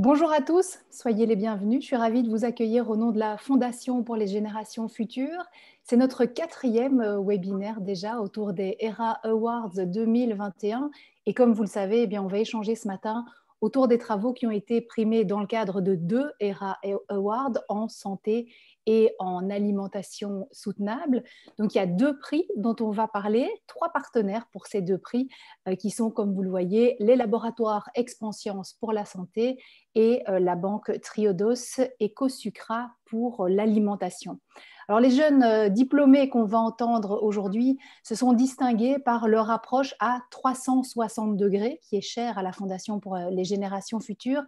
Bonjour à tous, soyez les bienvenus. Je suis ravie de vous accueillir au nom de la Fondation pour les générations futures. C'est notre quatrième webinaire déjà autour des ERA Awards 2021. Et comme vous le savez, eh bien, on va échanger ce matin autour des travaux qui ont été primés dans le cadre de deux ERA Awards en santé et en alimentation soutenable. Donc, il y a deux prix dont on va parler, trois partenaires pour ces deux prix qui sont, comme vous le voyez, les laboratoires Expanscience pour la santé et la banque Triodos EcoSucra pour l'alimentation. Alors, les jeunes diplômés qu'on va entendre aujourd'hui se sont distingués par leur approche à 360 degrés, qui est chère à la Fondation pour les générations futures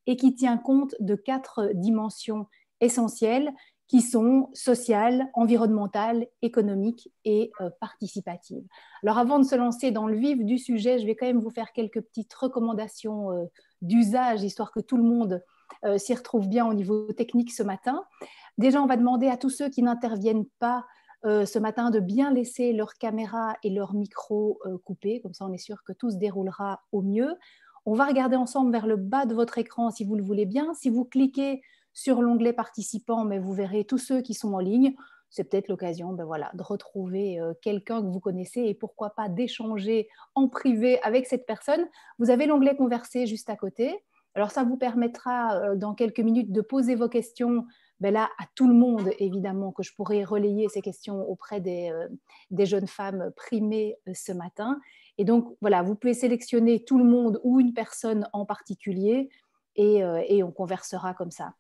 et qui tient compte de quatre dimensions essentielles qui sont sociales, environnementales, économiques et participatives. Alors avant de se lancer dans le vif du sujet, je vais quand même vous faire quelques petites recommandations d'usage, histoire que tout le monde s'y retrouve bien au niveau technique ce matin. Déjà, on va demander à tous ceux qui n'interviennent pas ce matin de bien laisser leur caméra et leur micro coupés, comme ça on est sûr que tout se déroulera au mieux. On va regarder ensemble vers le bas de votre écran si vous le voulez bien. Si vous cliquez sur l'onglet participants, mais vous verrez tous ceux qui sont en ligne. C'est peut-être l'occasion de retrouver quelqu'un que vous connaissez et pourquoi pas d'échanger en privé avec cette personne. Vous avez l'onglet converser juste à côté. Alors ça vous permettra dans quelques minutes de poser vos questions là, à tout le monde, évidemment, que je pourrai relayer ces questions auprès des jeunes femmes primées ce matin. Et donc, voilà, vous pouvez sélectionner tout le monde ou une personne en particulier et on conversera comme ça.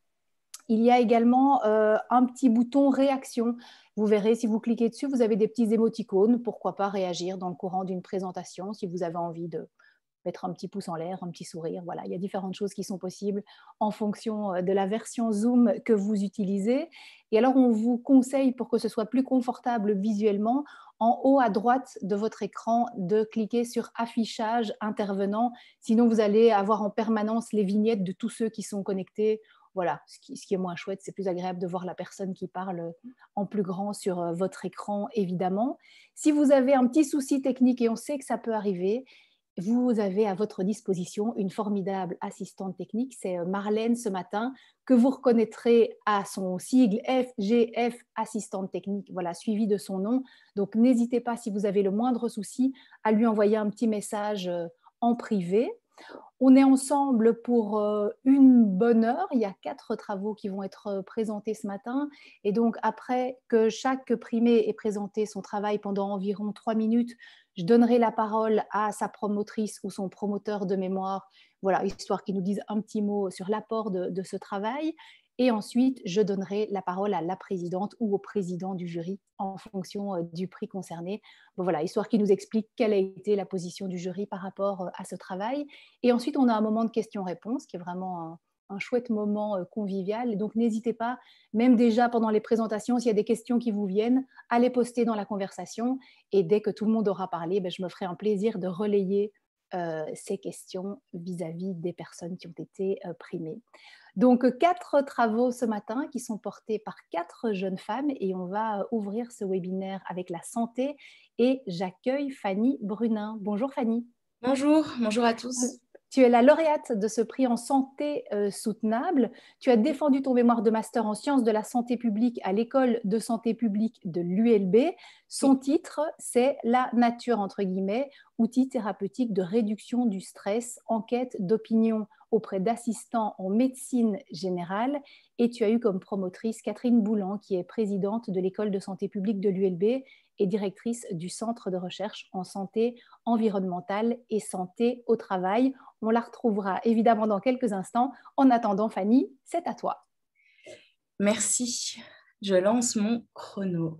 Il y a également un petit bouton réaction. Vous verrez, si vous cliquez dessus, vous avez des petits émoticônes. Pourquoi pas réagir dans le courant d'une présentation si vous avez envie de mettre un petit pouce en l'air, un petit sourire. Voilà, il y a différentes choses qui sont possibles en fonction de la version Zoom que vous utilisez. Et alors, on vous conseille, pour que ce soit plus confortable visuellement, en haut à droite de votre écran, de cliquer sur affichage intervenant. Sinon, vous allez avoir en permanence les vignettes de tous ceux qui sont connectés. Voilà, ce qui est moins chouette, c'est plus agréable de voir la personne qui parle en plus grand sur votre écran, évidemment. Si vous avez un petit souci technique, et on sait que ça peut arriver, vous avez à votre disposition une formidable assistante technique, c'est Marlène ce matin, que vous reconnaîtrez à son sigle FGF, assistante technique, voilà, suivi de son nom. Donc n'hésitez pas, si vous avez le moindre souci, à lui envoyer un petit message en privé. On est ensemble pour une bonne heure. Il y a 4 travaux qui vont être présentés ce matin. Et donc, après que chaque primé ait présenté son travail pendant environ 3 minutes, je donnerai la parole à sa promotrice ou son promoteur de mémoire, voilà, histoire qu'ils nous disent un petit mot sur l'apport de ce travail. Et ensuite, je donnerai la parole à la présidente ou au président du jury en fonction du prix concerné. Bon, voilà, histoire qu'ils nous expliquent quelle a été la position du jury par rapport à ce travail. Et ensuite, on a un moment de questions-réponses qui est vraiment un chouette moment convivial. Et donc, n'hésitez pas, même déjà pendant les présentations, s'il y a des questions qui vous viennent, à les poster dans la conversation. Et dès que tout le monde aura parlé, je me ferai un plaisir de relayer ces questions vis-à-vis des personnes qui ont été primées. Donc, 4 travaux ce matin qui sont portés par 4 jeunes femmes et on va ouvrir ce webinaire avec la santé et j'accueille Fanny Brunin. Bonjour Fanny. Bonjour à tous. Tu es la lauréate de ce prix en santé soutenable. Tu as défendu ton mémoire de master en sciences de la santé publique à l'école de santé publique de l'ULB. Son titre, c'est La nature, entre guillemets, outil thérapeutique de réduction du stress, enquête d'opinion auprès d'assistants en médecine générale. Et tu as eu comme promotrice Catherine Boulan, qui est présidente de l'école de santé publique de l'ULB et directrice du centre de recherche en santé environnementale et santé au travail. On la retrouvera évidemment dans quelques instants. En attendant, Fanny, c'est à toi. Merci. Je lance mon chrono.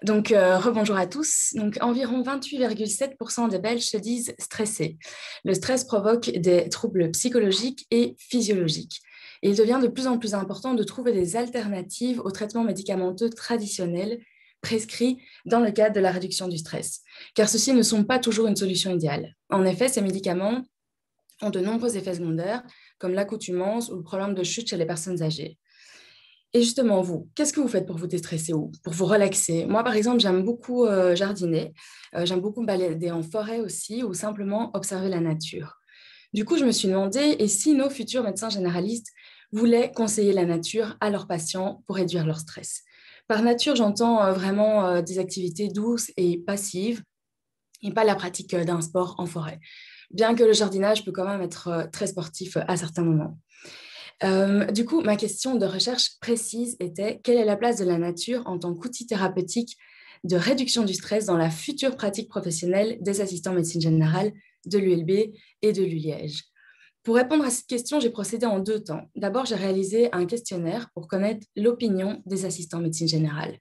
Donc, rebonjour à tous. Donc, environ 28,7% des Belges se disent stressés. Le stress provoque des troubles psychologiques et physiologiques. Et il devient de plus en plus important de trouver des alternatives aux traitements médicamenteux traditionnels prescrits dans le cadre de la réduction du stress, car ceux-ci ne sont pas toujours une solution idéale. En effet, ces médicaments ont de nombreux effets secondaires, comme l'accoutumance ou le problème de chute chez les personnes âgées. Et justement, vous, qu'est-ce que vous faites pour vous déstresser ou pour vous relaxer? Moi, par exemple, j'aime beaucoup jardiner, j'aime beaucoup me balader en forêt aussi ou simplement observer la nature. Du coup, je me suis demandé, et si nos futurs médecins généralistes voulaient conseiller la nature à leurs patients pour réduire leur stress? Par nature, j'entends vraiment des activités douces et passives, et pas la pratique d'un sport en forêt, bien que le jardinage peut quand même être très sportif à certains moments. Du coup, ma question de recherche précise était: quelle est la place de la nature en tant qu'outil thérapeutique de réduction du stress dans la future pratique professionnelle des assistants en médecine générale de l'ULB et de l'ULiège? Pour répondre à cette question, j'ai procédé en 2 temps. D'abord, j'ai réalisé un questionnaire pour connaître l'opinion des assistants en médecine générale.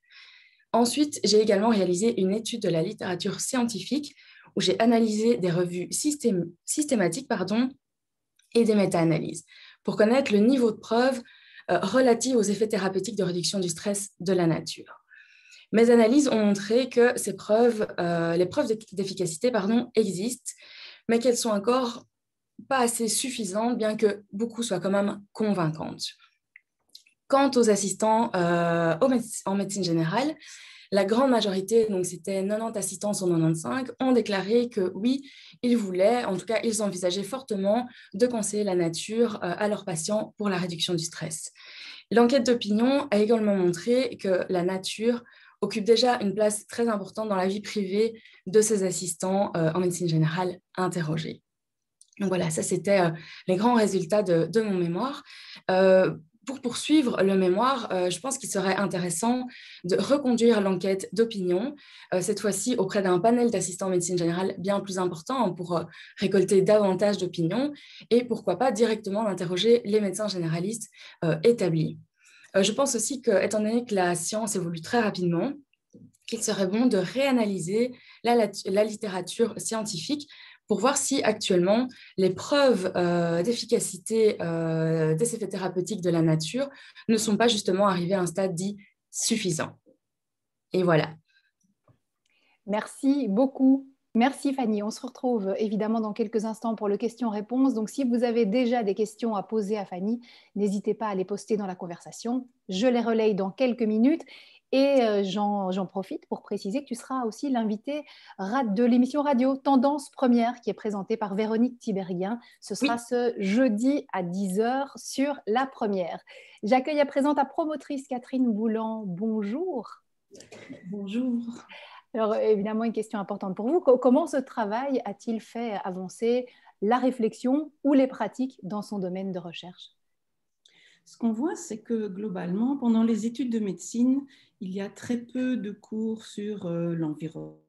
Ensuite, j'ai également réalisé une étude de la littérature scientifique où j'ai analysé des revues systématiques et des méta-analyses pour connaître le niveau de preuve relatif aux effets thérapeutiques de réduction du stress de la nature. Mes analyses ont montré que les preuves d'efficacité existent, mais qu'elles sont encore pas assez suffisantes, bien que beaucoup soient quand même convaincantes. Quant aux assistants en médecine générale, la grande majorité, donc c'était 90 assistants sur 95, ont déclaré que oui, ils voulaient, en tout cas, ils envisageaient fortement de conseiller la nature à leurs patients pour la réduction du stress. L'enquête d'opinion a également montré que la nature occupe déjà une place très importante dans la vie privée de ces assistants en médecine générale interrogés. Donc voilà, ça c'était les grands résultats de mon mémoire. Pour poursuivre le mémoire, je pense qu'il serait intéressant de reconduire l'enquête d'opinion, cette fois-ci auprès d'un panel d'assistants en médecine générale bien plus important pour récolter davantage d'opinions et pourquoi pas directement interroger les médecins généralistes établis. Je pense aussi que, étant donné que la science évolue très rapidement, qu'il serait bon de réanalyser la littérature scientifique pour voir si actuellement les preuves d'efficacité des effets thérapeutiques de la nature ne sont pas justement arrivées à un stade dit suffisant. Et voilà. Merci beaucoup. Merci Fanny. On se retrouve évidemment dans quelques instants pour le question-réponse. Donc si vous avez déjà des questions à poser à Fanny, n'hésitez pas à les poster dans la conversation. Je les relaye dans quelques minutes. Et j'en profite pour préciser que tu seras aussi l'invité de l'émission radio Tendance Première qui est présentée par Véronique Tiberghien. Ce sera ce jeudi à 10h sur La Première. J'accueille à présent ta promotrice Catherine Boulan. Bonjour. Bonjour. Alors, évidemment, une question importante pour vous. Comment ce travail a-t-il fait avancer la réflexion ou les pratiques dans son domaine de recherche? Ce qu'on voit, c'est que globalement, pendant les études de médecine, il y a très peu de cours sur l'environnement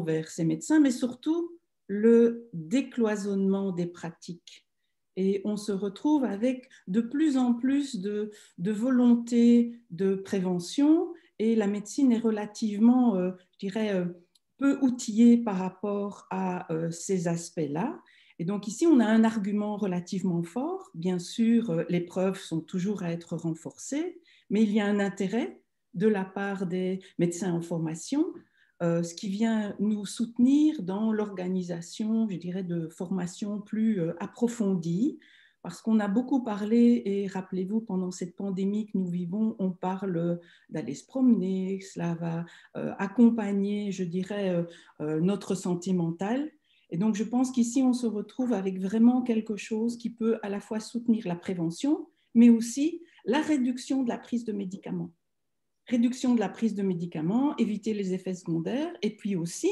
vers ces médecins, mais surtout le décloisonnement des pratiques. Et on se retrouve avec de plus en plus de volonté de prévention et la médecine est relativement, je dirais, peu outillée par rapport à ces aspects-là. Et donc ici, on a un argument relativement fort. Bien sûr, les preuves sont toujours à être renforcées, mais il y a un intérêt de la part des médecins en formation, ce qui vient nous soutenir dans l'organisation, je dirais, de formations plus approfondies, parce qu'on a beaucoup parlé, et rappelez-vous, pendant cette pandémie que nous vivons, on parle d'aller se promener, cela va accompagner, je dirais, notre santé mentale. Et donc, je pense qu'ici, on se retrouve avec vraiment quelque chose qui peut à la fois soutenir la prévention, mais aussi la réduction de la prise de médicaments. Réduction de la prise de médicaments, éviter les effets secondaires, et puis aussi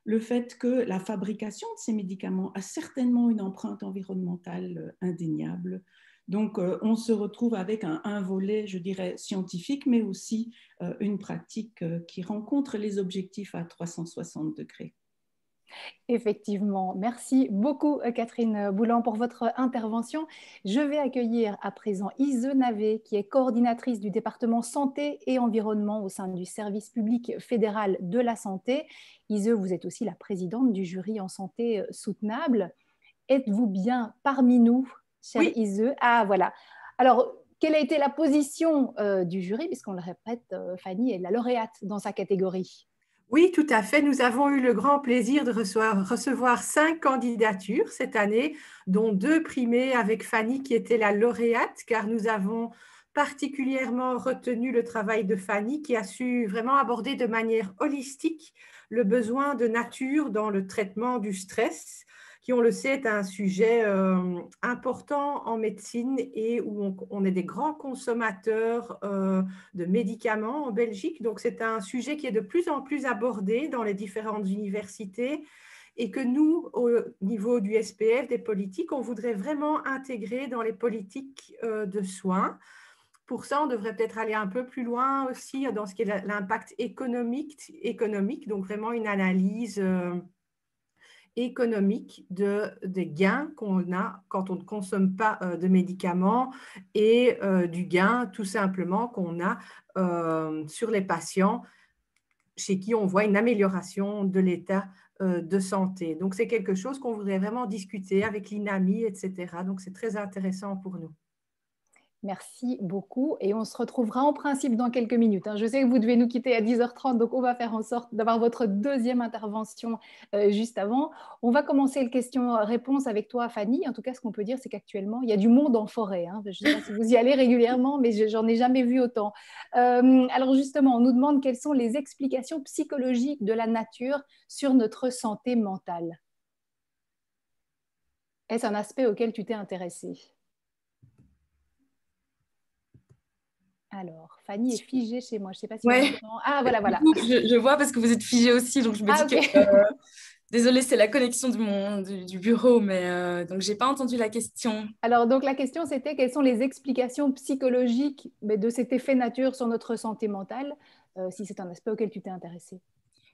le fait que la fabrication de ces médicaments a certainement une empreinte environnementale indéniable. Donc, on se retrouve avec un volet, je dirais, scientifique, mais aussi une pratique qui rencontre les objectifs à 360 degrés. Effectivement. Merci beaucoup, Catherine Boulan, pour votre intervention. Je vais accueillir à présent Ise Navet, qui est coordinatrice du département santé et environnement au sein du service public fédéral de la santé. Ise, vous êtes aussi la présidente du jury en santé soutenable. Êtes-vous bien parmi nous, chère Oui. Ise? Ah, voilà. Alors, quelle a été la position du jury? Puisqu'on le répète, Fanny est la lauréate dans sa catégorie. Oui, tout à fait. Nous avons eu le grand plaisir de recevoir 5 candidatures cette année, dont 2 primées avec Fanny qui était la lauréate, car nous avons particulièrement retenu le travail de Fanny, qui a su vraiment aborder de manière holistique le besoin de nature dans le traitement du stress, qui, on le sait, est un sujet important en médecine et où on est des grands consommateurs de médicaments en Belgique. Donc, c'est un sujet qui est de plus en plus abordé dans les différentes universités et que nous, au niveau du SPF, des politiques, on voudrait vraiment intégrer dans les politiques de soins. Pour ça, on devrait peut-être aller un peu plus loin aussi dans ce qui est l'impact économique, donc vraiment une analyse économique des gains qu'on a quand on ne consomme pas de médicaments et du gain tout simplement qu'on a sur les patients chez qui on voit une amélioration de l'état de santé. Donc, c'est quelque chose qu'on voudrait vraiment discuter avec l'INAMI, etc. Donc, c'est très intéressant pour nous. Merci beaucoup et on se retrouvera en principe dans quelques minutes. Je sais que vous devez nous quitter à 10h30, donc on va faire en sorte d'avoir votre deuxième intervention juste avant. On va commencer le question-réponse avec toi, Fanny. En tout cas, ce qu'on peut dire, c'est qu'actuellement, il y a du monde en forêt. Je ne sais pas si vous y allez régulièrement, mais j'en ai jamais vu autant. Alors justement, on nous demande quelles sont les explications psychologiques de la nature sur notre santé mentale. Est-ce un aspect auquel tu t'es intéressée ? Alors, Fanny est figée chez moi. Je ne sais pas si Ouais. on entend. Ah, voilà, voilà. Je vois parce que vous êtes figée aussi, donc je me dis okay. que... Désolée, c'est la connexion du bureau, mais donc je n'ai pas entendu la question. Alors, donc la question, c'était quelles sont les explications psychologiques de cet effet nature sur notre santé mentale, si c'est un aspect auquel tu t'es intéressée.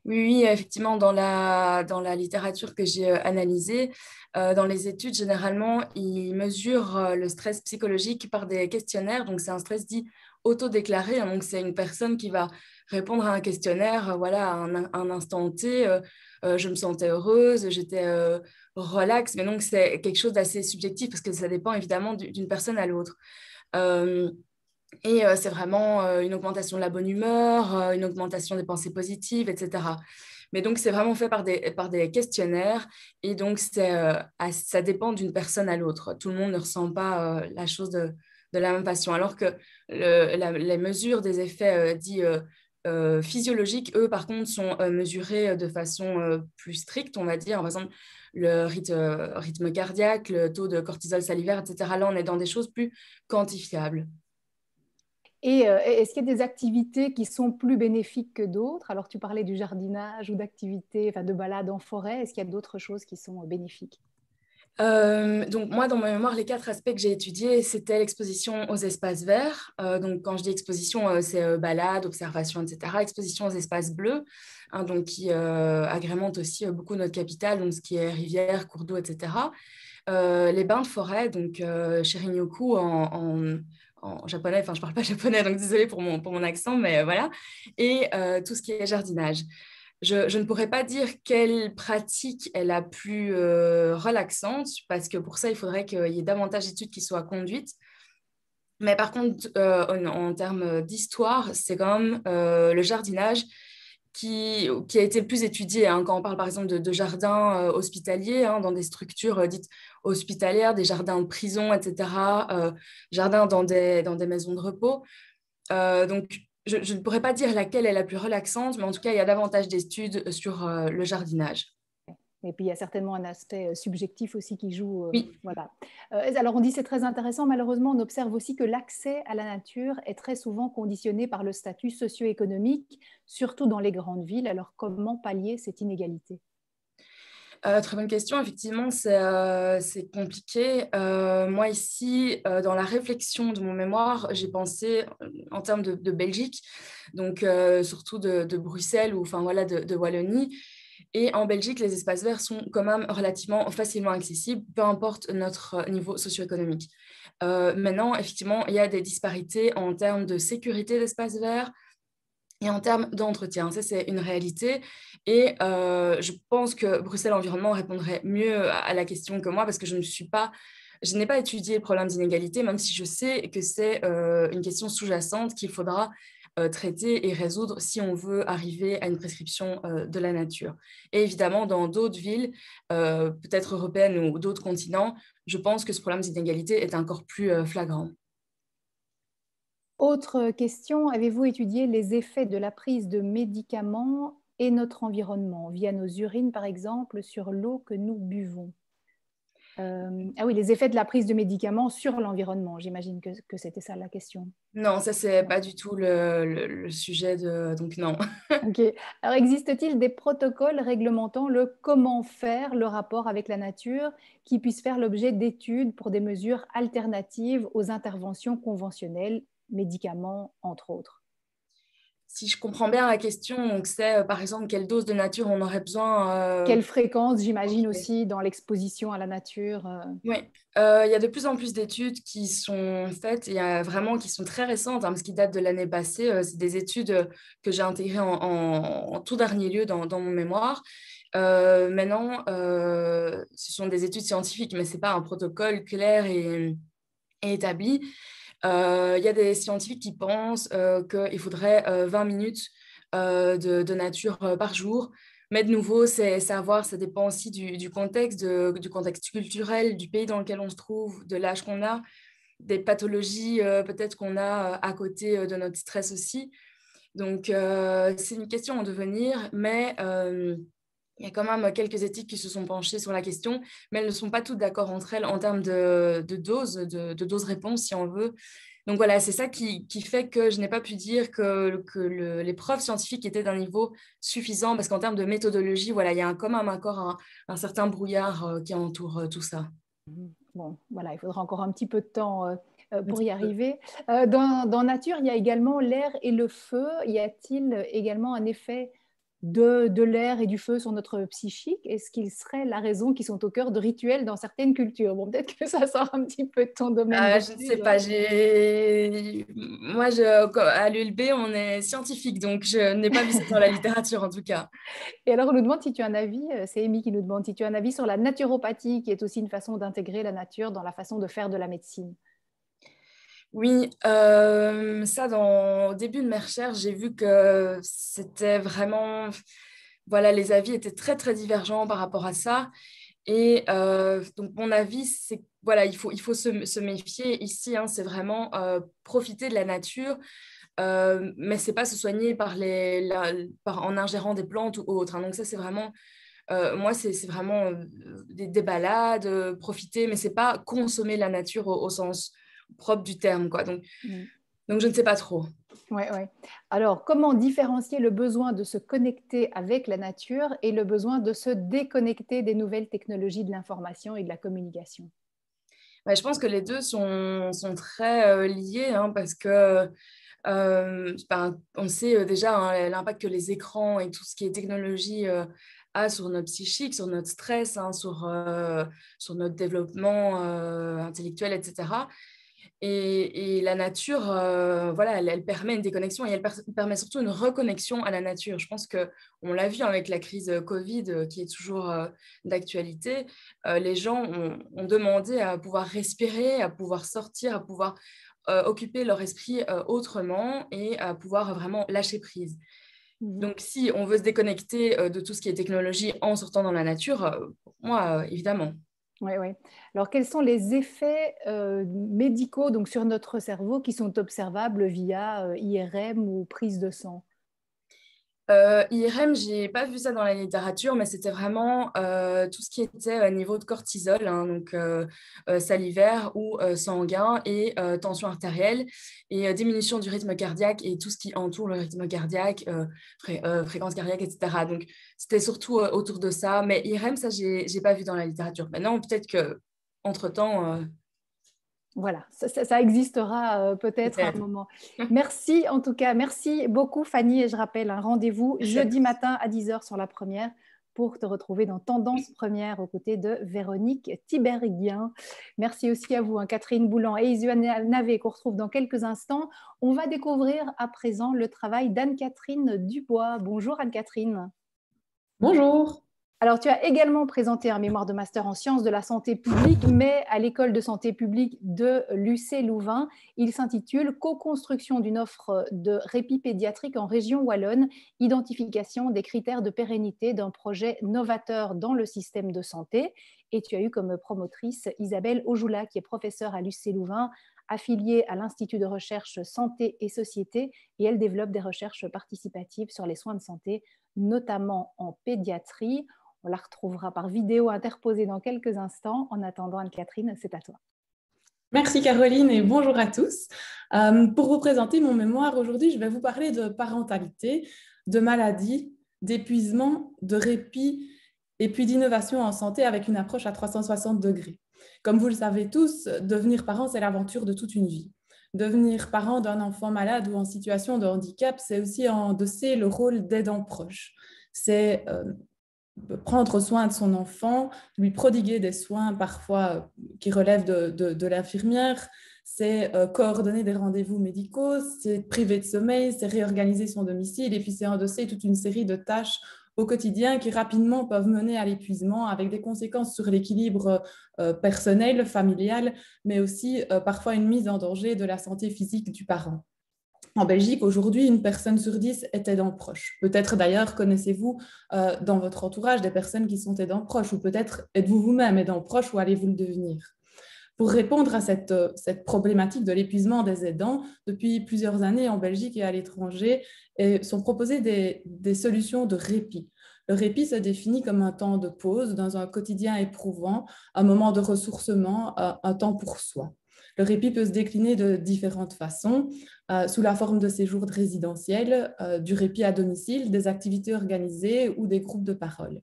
Oui, effectivement, dans la littérature que j'ai analysée, dans les études, généralement, ils mesurent le stress psychologique par des questionnaires. Donc, c'est un stress dit autodéclaré. Donc, c'est une personne qui va répondre à un questionnaire, voilà, à un instant T. Je me sentais heureuse, j'étais relax. Mais donc, c'est quelque chose d'assez subjectif parce que ça dépend évidemment d'une personne à l'autre. Et c'est vraiment une augmentation de la bonne humeur, une augmentation des pensées positives, etc. Mais donc, c'est vraiment fait par des questionnaires. Et donc, ça dépend d'une personne à l'autre. Tout le monde ne ressent pas la chose de la même façon. Alors que les mesures des effets dits physiologiques, eux, par contre, sont mesurées de façon plus stricte, on va dire. Par exemple, le rythme cardiaque, le taux de cortisol salivaire, etc. Là, on est dans des choses plus quantifiables. Et est-ce qu'il y a des activités qui sont plus bénéfiques que d'autres? Alors, tu parlais du jardinage ou d'activités, enfin de balades en forêt. Est-ce qu'il y a d'autres choses qui sont bénéfiques? Donc moi, dans ma mémoire, les 4 aspects que j'ai étudiés, c'était l'exposition aux espaces verts. Donc quand je dis exposition, c'est balade, observation, etc. Exposition aux espaces bleus, donc qui agrémente aussi beaucoup notre capitale, donc ce qui est rivières, cours d'eau, etc. Les bains de forêt, donc Shirin-yoku en japonais, enfin je parle pas japonais, donc désolée pour mon accent, mais voilà. Et tout ce qui est jardinage. Je ne pourrais pas dire quelle pratique est la plus relaxante, parce que pour ça, il faudrait qu'il y ait davantage d'études qui soient conduites. Mais par contre, en termes d'histoire, c'est quand même le jardinage qui a été le plus étudié. Quand on parle par exemple de jardins hospitaliers, dans des structures dites hospitalières, des jardins de prison, etc., jardins dans des maisons de repos. Donc, je ne pourrais pas dire laquelle est la plus relaxante, mais en tout cas, il y a davantage d'études sur le jardinage. Et puis, il y a certainement un aspect subjectif aussi qui joue. Oui. Voilà. Alors, on dit c'est très intéressant. Malheureusement, on observe aussi que l'accès à la nature est très souvent conditionné par le statut socio-économique, surtout dans les grandes villes. Alors, comment pallier cette inégalité? Très bonne question. Effectivement, c'est compliqué. Moi, ici, dans la réflexion de mon mémoire, j'ai pensé en termes de Belgique, donc surtout de Bruxelles ou enfin, voilà, de Wallonie. Et en Belgique, les espaces verts sont quand même relativement facilement accessibles, peu importe notre niveau socio-économique. Maintenant, effectivement, il y a des disparités en termes de sécurité d'espaces verts et en termes d'entretien. Ça, c'est une réalité. Et je pense que Bruxelles Environnement répondrait mieux à la question que moi parce que je n'ai pas étudié le problème d'inégalité, même si je sais que c'est une question sous-jacente qu'il faudra traiter et résoudre si on veut arriver à une prescription de la nature. Et évidemment, dans d'autres villes, peut-être européennes ou d'autres continents, je pense que ce problème d'inégalité est encore plus flagrant. Autre question, avez-vous étudié les effets de la prise de médicaments et notre environnement, via nos urines par exemple, sur l'eau que nous buvons? Ah oui, les effets de la prise de médicaments sur l'environnement, j'imagine que c'était ça la question. Non, ça, c'est pas du tout le sujet de... Donc, non. Ok. Alors, existe-t-il des protocoles réglementant le comment faire le rapport avec la nature qui puissent faire l'objet d'études pour des mesures alternatives aux interventions conventionnelles, médicaments entre autres? Si je comprends bien la question, donc c'est par exemple quelle dose de nature on aurait besoin. Quelle fréquence, j'imagine Ok. aussi, dans l'exposition à la nature. Oui, il y a de plus en plus d'études qui sont faites, et vraiment qui sont très récentes, hein, parce qu'ils datent de l'année passée. C'est des études que j'ai intégrées en tout dernier lieu dans mon mémoire. Maintenant, ce sont des études scientifiques, mais ce n'est pas un protocole clair et établi. Il y a des scientifiques qui pensent qu'il faudrait 20 minutes de nature par jour. Mais de nouveau, c'est savoir, ça dépend aussi du contexte, du contexte culturel, du pays dans lequel on se trouve, de l'âge qu'on a, des pathologies peut-être qu'on a à côté de notre stress aussi. Donc, c'est une question en devenir, mais il y a quand même quelques éthiques qui se sont penchées sur la question, mais elles ne sont pas toutes d'accord entre elles en termes de dose-réponse, si on veut. Donc voilà, c'est ça qui fait que je n'ai pas pu dire que les preuves scientifiques étaient d'un niveau suffisant, parce qu'en termes de méthodologie, voilà, il y a quand même encore un certain brouillard qui entoure tout ça. Bon, voilà, il faudra encore un petit peu de temps Un pour petit y peu. arriver. Dans nature, il y a également l'air et le feu. Y a-t-il également un effet de l'air et du feu sur notre psychique? Est-ce qu'il serait la raison qu'ils sont au cœur de rituels dans certaines cultures? Bon, peut-être que ça sort un petit peu de ton domaine Je ne sais d'études. pas. Moi, à l'ULB, on est scientifique, donc je n'ai pas vu ça dans la littérature en tout cas. Et alors, on nous demande si tu as un avis, c'est Amy qui nous demande si tu as un avis sur la naturopathie, qui est aussi une façon d'intégrer la nature dans la façon de faire de la médecine. Oui, ça, au début de mes recherches, j'ai vu que c'était vraiment... Voilà, les avis étaient très, très divergents par rapport à ça. Et donc, mon avis, c'est que voilà, il faut se méfier ici. Hein, c'est vraiment profiter de la nature, mais c'est pas se soigner en ingérant des plantes ou autres. Hein. Donc, ça, c'est vraiment... moi, c'est vraiment des balades, profiter, mais c'est pas consommer la nature au sens propre du terme, quoi. Donc je ne sais pas trop. Ouais, ouais. Alors, comment différencier le besoin de se connecter avec la nature et le besoin de se déconnecter des nouvelles technologies de l'information et de la communication? Ouais, je pense que les deux sont très liés, hein, parce que on sait déjà hein, l'impact que les écrans et tout ce qui est technologie a sur notre psychique, sur notre stress, hein, sur notre développement intellectuel, etc. Et la nature, voilà, elle permet une déconnexion, et elle permet surtout une reconnexion à la nature. Je pense qu'on l'a vu avec la crise Covid qui est toujours d'actualité. Les gens ont demandé à pouvoir respirer, à pouvoir sortir, à pouvoir occuper leur esprit autrement et à pouvoir vraiment lâcher prise. Donc, si on veut se déconnecter de tout ce qui est technologie en sortant dans la nature, pour moi, évidemment. Oui, oui. Alors, quels sont les effets médicaux donc, sur notre cerveau qui sont observables via IRM ou prise de sang? IRM, j'ai pas vu ça dans la littérature, mais c'était vraiment tout ce qui était niveau de cortisol, hein, donc salivaire ou sanguin, et tension artérielle, et diminution du rythme cardiaque et tout ce qui entoure le rythme cardiaque, fréquence cardiaque, etc. Donc c'était surtout autour de ça, mais IRM, ça, j'ai pas vu dans la littérature. Maintenant, peut-être que entre-temps, Voilà, ça existera peut-être à un peut-être. moment. Merci en tout cas, merci beaucoup Fanny, et je rappelle un rendez-vous Merci à jeudi tous. matin à 10h sur la première pour te retrouver dans Tendance Première aux côtés de Véronique Tiberghien. Merci aussi à vous, hein, Catherine Boulan et Isuane Navé, qu'on retrouve dans quelques instants. On va découvrir à présent le travail d'Anne-Catherine Dubois. Bonjour Anne-Catherine. Bonjour. Alors, tu as également présenté un mémoire de master en sciences de la santé publique, mais à l'école de santé publique de l'UC Louvain. Il s'intitule « Co-construction d'une offre de répit pédiatrique en région wallonne, identification des critères de pérennité d'un projet novateur dans le système de santé ». Et tu as eu comme promotrice Isabelle Aujoula, qui est professeure à l'UC Louvain, affiliée à l'Institut de recherche Santé et Société, et elle développe des recherches participatives sur les soins de santé, notamment en pédiatrie. On la retrouvera par vidéo interposée dans quelques instants. En attendant, Anne-Catherine, c'est à toi. Merci Caroline et bonjour à tous. Pour vous présenter mon mémoire, aujourd'hui, je vais vous parler de parentalité, de maladie, d'épuisement, de répit et puis d'innovation en santé avec une approche à 360 degrés. Comme vous le savez tous, devenir parent, c'est l'aventure de toute une vie. Devenir parent d'un enfant malade ou en situation de handicap, c'est aussi endosser le rôle d'aidant proche. C'est prendre soin de son enfant, lui prodiguer des soins parfois qui relèvent de l'infirmière, c'est coordonner des rendez-vous médicaux, c'est priver de sommeil, c'est réorganiser son domicile et puis c'est endosser toute une série de tâches au quotidien qui rapidement peuvent mener à l'épuisement avec des conséquences sur l'équilibre personnel, familial, mais aussi parfois une mise en danger de la santé physique du parent. En Belgique, aujourd'hui, une personne sur 10 est aidant proche. Peut-être d'ailleurs connaissez-vous dans votre entourage des personnes qui sont aidants proches, ou peut-être êtes-vous vous-même aidant proche ou allez-vous le devenir. Pour répondre à cette problématique de l'épuisement des aidants, depuis plusieurs années en Belgique et à l'étranger, sont proposées des solutions de répit. Le répit se définit comme un temps de pause dans un quotidien éprouvant, un moment de ressourcement, un temps pour soi. Le répit peut se décliner de différentes façons, sous la forme de séjours résidentiels, du répit à domicile, des activités organisées ou des groupes de parole.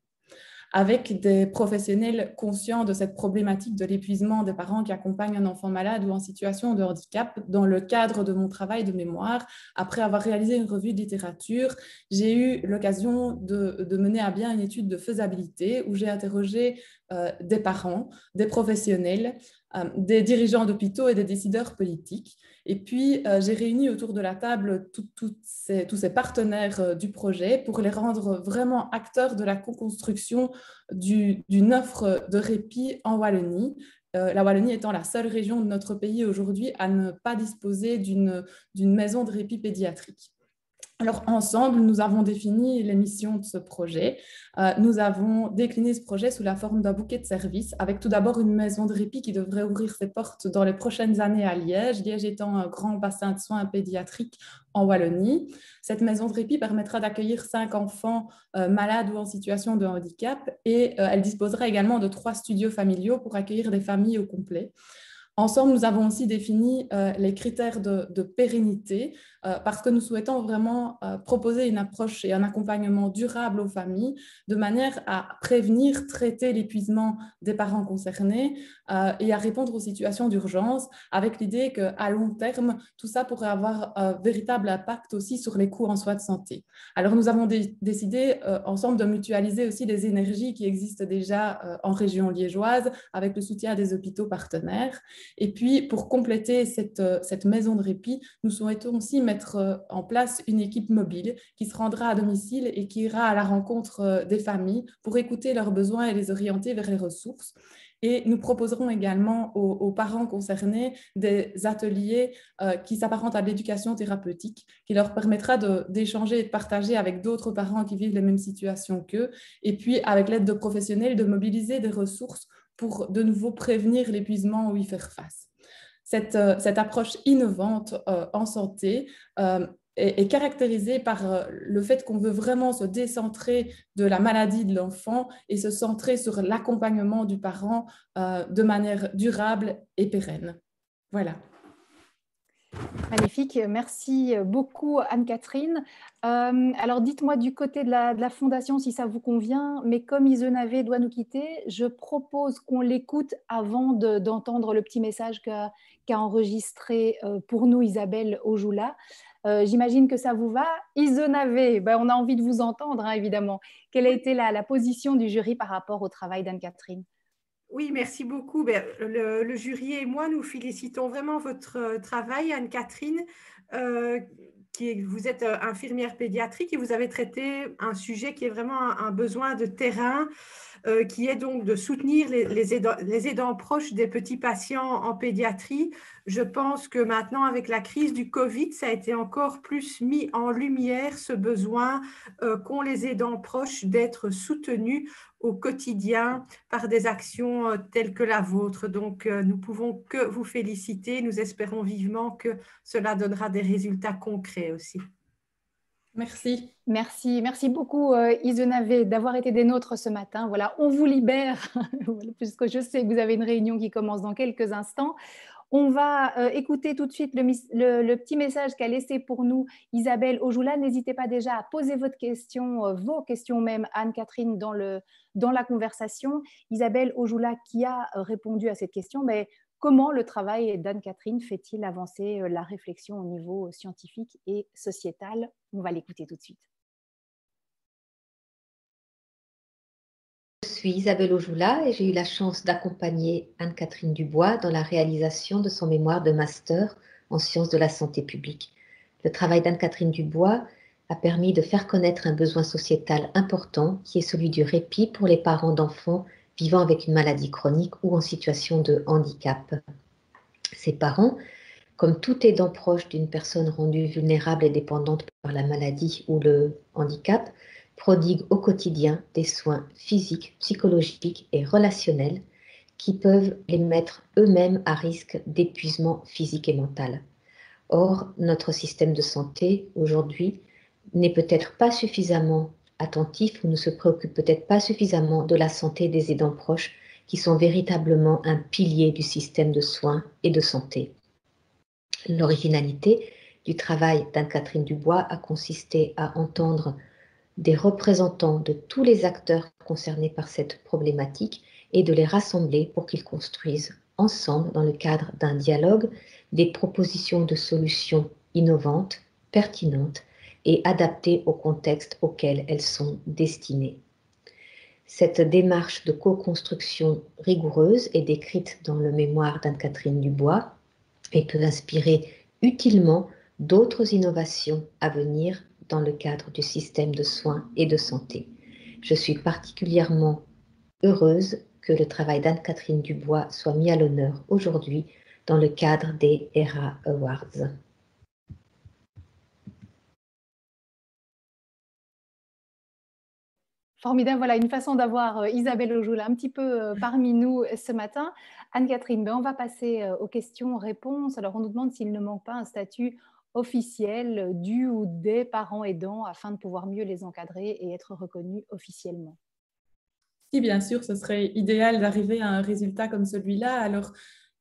Avec des professionnels conscients de cette problématique de l'épuisement des parents qui accompagnent un enfant malade ou en situation de handicap, dans le cadre de mon travail de mémoire, après avoir réalisé une revue de littérature, j'ai eu l'occasion de mener à bien une étude de faisabilité où j'ai interrogé des parents, des professionnels, des dirigeants d'hôpitaux et des décideurs politiques. Et puis, j'ai réuni autour de la table tous ces partenaires du projet pour les rendre vraiment acteurs de la co-construction d'une offre de répit en Wallonie. La Wallonie étant la seule région de notre pays aujourd'hui à ne pas disposer d'une maison de répit pédiatrique. Alors, ensemble, nous avons défini les missions de ce projet. Nous avons décliné ce projet sous la forme d'un bouquet de services, avec tout d'abord une maison de répit qui devrait ouvrir ses portes dans les prochaines années à Liège, Liège étant un grand bassin de soins pédiatriques en Wallonie. Cette maison de répit permettra d'accueillir 5 enfants malades ou en situation de handicap et elle disposera également de 3 studios familiaux pour accueillir des familles au complet. Ensemble, nous avons aussi défini les critères de pérennité parce que nous souhaitons vraiment proposer une approche et un accompagnement durable aux familles de manière à prévenir, traiter l'épuisement des parents concernés et à répondre aux situations d'urgence avec l'idée qu'à long terme, tout ça pourrait avoir un véritable impact aussi sur les coûts en soins de santé. Alors, nous avons décidé ensemble de mutualiser aussi les énergies qui existent déjà en région liégeoise avec le soutien des hôpitaux partenaires. Et puis, pour compléter cette maison de répit, nous souhaitons aussi mettre en place une équipe mobile qui se rendra à domicile et qui ira à la rencontre des familles pour écouter leurs besoins et les orienter vers les ressources. Et nous proposerons également aux parents concernés des ateliers qui s'apparentent à l'éducation thérapeutique, qui leur permettra d'échanger et de partager avec d'autres parents qui vivent les mêmes situations qu'eux, et puis avec l'aide de professionnels, de mobiliser des ressources pour de nouveau prévenir l'épuisement ou y faire face. Cette approche innovante en santé est caractérisée par le fait qu'on veut vraiment se décentrer de la maladie de l'enfant et se centrer sur l'accompagnement du parent de manière durable et pérenne. Voilà. Magnifique, merci beaucoup Anne-Catherine. Alors dites-moi du côté de la Fondation si ça vous convient, mais comme Isenavé doit nous quitter, je propose qu'on l'écoute avant d'entendre le petit message qu'a enregistré pour nous Isabelle Ojoula. J'imagine que ça vous va. Isenavé, on a envie de vous entendre hein, évidemment. Quelle a été la position du jury par rapport au travail d'Anne-Catherine ? Oui, merci beaucoup. Le jury et moi, nous félicitons vraiment votre travail, Anne-Catherine. Vous êtes infirmière pédiatrique et vous avez traité un sujet qui est vraiment un besoin de terrain qui est donc de soutenir les aidants proches des petits patients en pédiatrie. Je pense que maintenant, avec la crise du Covid, ça a été encore plus mis en lumière ce besoin qu'ont les aidants proches d'être soutenus au quotidien par des actions telles que la vôtre. Donc, nous pouvons que vous féliciter. Nous espérons vivement que cela donnera des résultats concrets aussi. Merci. Merci beaucoup Isenavé d'avoir été des nôtres ce matin. Voilà, on vous libère, puisque je sais que vous avez une réunion qui commence dans quelques instants. On va écouter tout de suite le petit message qu'a laissé pour nous Isabelle Ojoula. N'hésitez pas déjà à poser votre question, vos questions même, Anne-Catherine, dans la conversation. Isabelle Ojoula qui a répondu à cette question, mais comment le travail d'Anne-Catherine fait-il avancer la réflexion au niveau scientifique et sociétal? On va l'écouter tout de suite. Je suis Isabelle Ojoula et j'ai eu la chance d'accompagner Anne-Catherine Dubois dans la réalisation de son mémoire de master en sciences de la santé publique. Le travail d'Anne-Catherine Dubois a permis de faire connaître un besoin sociétal important qui est celui du répit pour les parents d'enfants vivant avec une maladie chronique ou en situation de handicap. Ces parents, comme tout aidant proche d'une personne rendue vulnérable et dépendante par la maladie ou le handicap, prodiguent au quotidien des soins physiques, psychologiques et relationnels qui peuvent les mettre eux-mêmes à risque d'épuisement physique et mental. Or, notre système de santé aujourd'hui n'est peut-être pas suffisamment attentif ou ne se préoccupe peut-être pas suffisamment de la santé des aidants proches qui sont véritablement un pilier du système de soins et de santé. L'originalité du travail d'Anne-Catherine Dubois a consisté à entendre des représentants de tous les acteurs concernés par cette problématique et de les rassembler pour qu'ils construisent ensemble, dans le cadre d'un dialogue, des propositions de solutions innovantes, pertinentes et adaptées au contexte auquel elles sont destinées. Cette démarche de co-construction rigoureuse est décrite dans le mémoire d'Anne-Catherine Dubois et peut inspirer utilement d'autres innovations à venir dans le cadre du système de soins et de santé. Je suis particulièrement heureuse que le travail d'Anne-Catherine Dubois soit mis à l'honneur aujourd'hui dans le cadre des ERA Awards. Formidable, voilà une façon d'avoir Isabelle Ojoula un petit peu parmi nous ce matin. Anne-Catherine, on va passer aux questions-réponses. Alors, on nous demande s'il ne manque pas un statut officiel du ou des parents aidants afin de pouvoir mieux les encadrer et être reconnus officiellement. Si, bien sûr, ce serait idéal d'arriver à un résultat comme celui-là. Alors,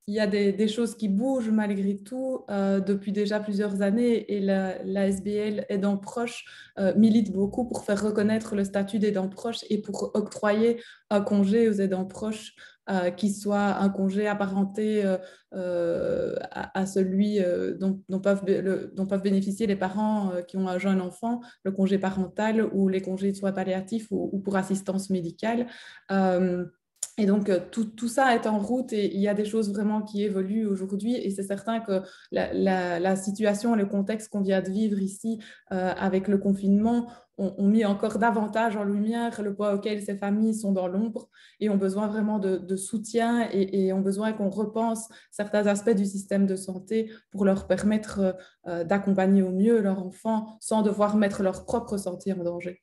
il y a des choses qui bougent malgré tout depuis déjà plusieurs années et la SBL Aidants Proches milite beaucoup pour faire reconnaître le statut d'aidant proche et pour octroyer un congé aux aidants proches qui soit un congé apparenté à celui dont peuvent bénéficier les parents qui ont un jeune enfant, le congé parental ou les congés de soins palliatifs ou pour assistance médicale. Et donc, tout ça est en route et il y a des choses vraiment qui évoluent aujourd'hui. Et c'est certain que la situation et le contexte qu'on vient de vivre ici avec le confinement ont mis encore davantage en lumière le poids auquel ces familles sont dans l'ombre et ont besoin vraiment de soutien et ont besoin qu'on repense certains aspects du système de santé pour leur permettre d'accompagner au mieux leurs enfants sans devoir mettre leur propre santé en danger.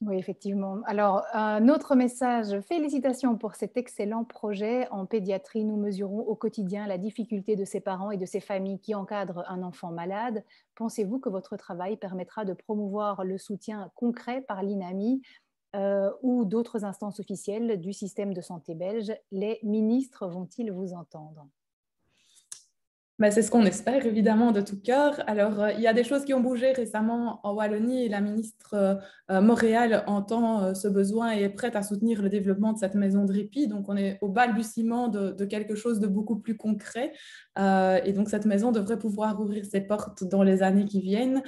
Oui, effectivement. Alors, un autre message, félicitations pour cet excellent projet. En pédiatrie, nous mesurons au quotidien la difficulté de ces parents et de ces familles qui encadrent un enfant malade. Pensez-vous que votre travail permettra de promouvoir le soutien concret par l'INAMI ou d'autres instances officielles du système de santé belge? Les ministres vont-ils vous entendre? Ben, c'est ce qu'on espère, évidemment, de tout cœur. Alors, il y a des choses qui ont bougé récemment en Wallonie et la ministre Montréal entend ce besoin et est prête à soutenir le développement de cette maison de répit. Donc, on est au balbutiement de quelque chose de beaucoup plus concret. Et donc, cette maison devrait pouvoir ouvrir ses portes dans les années qui viennent.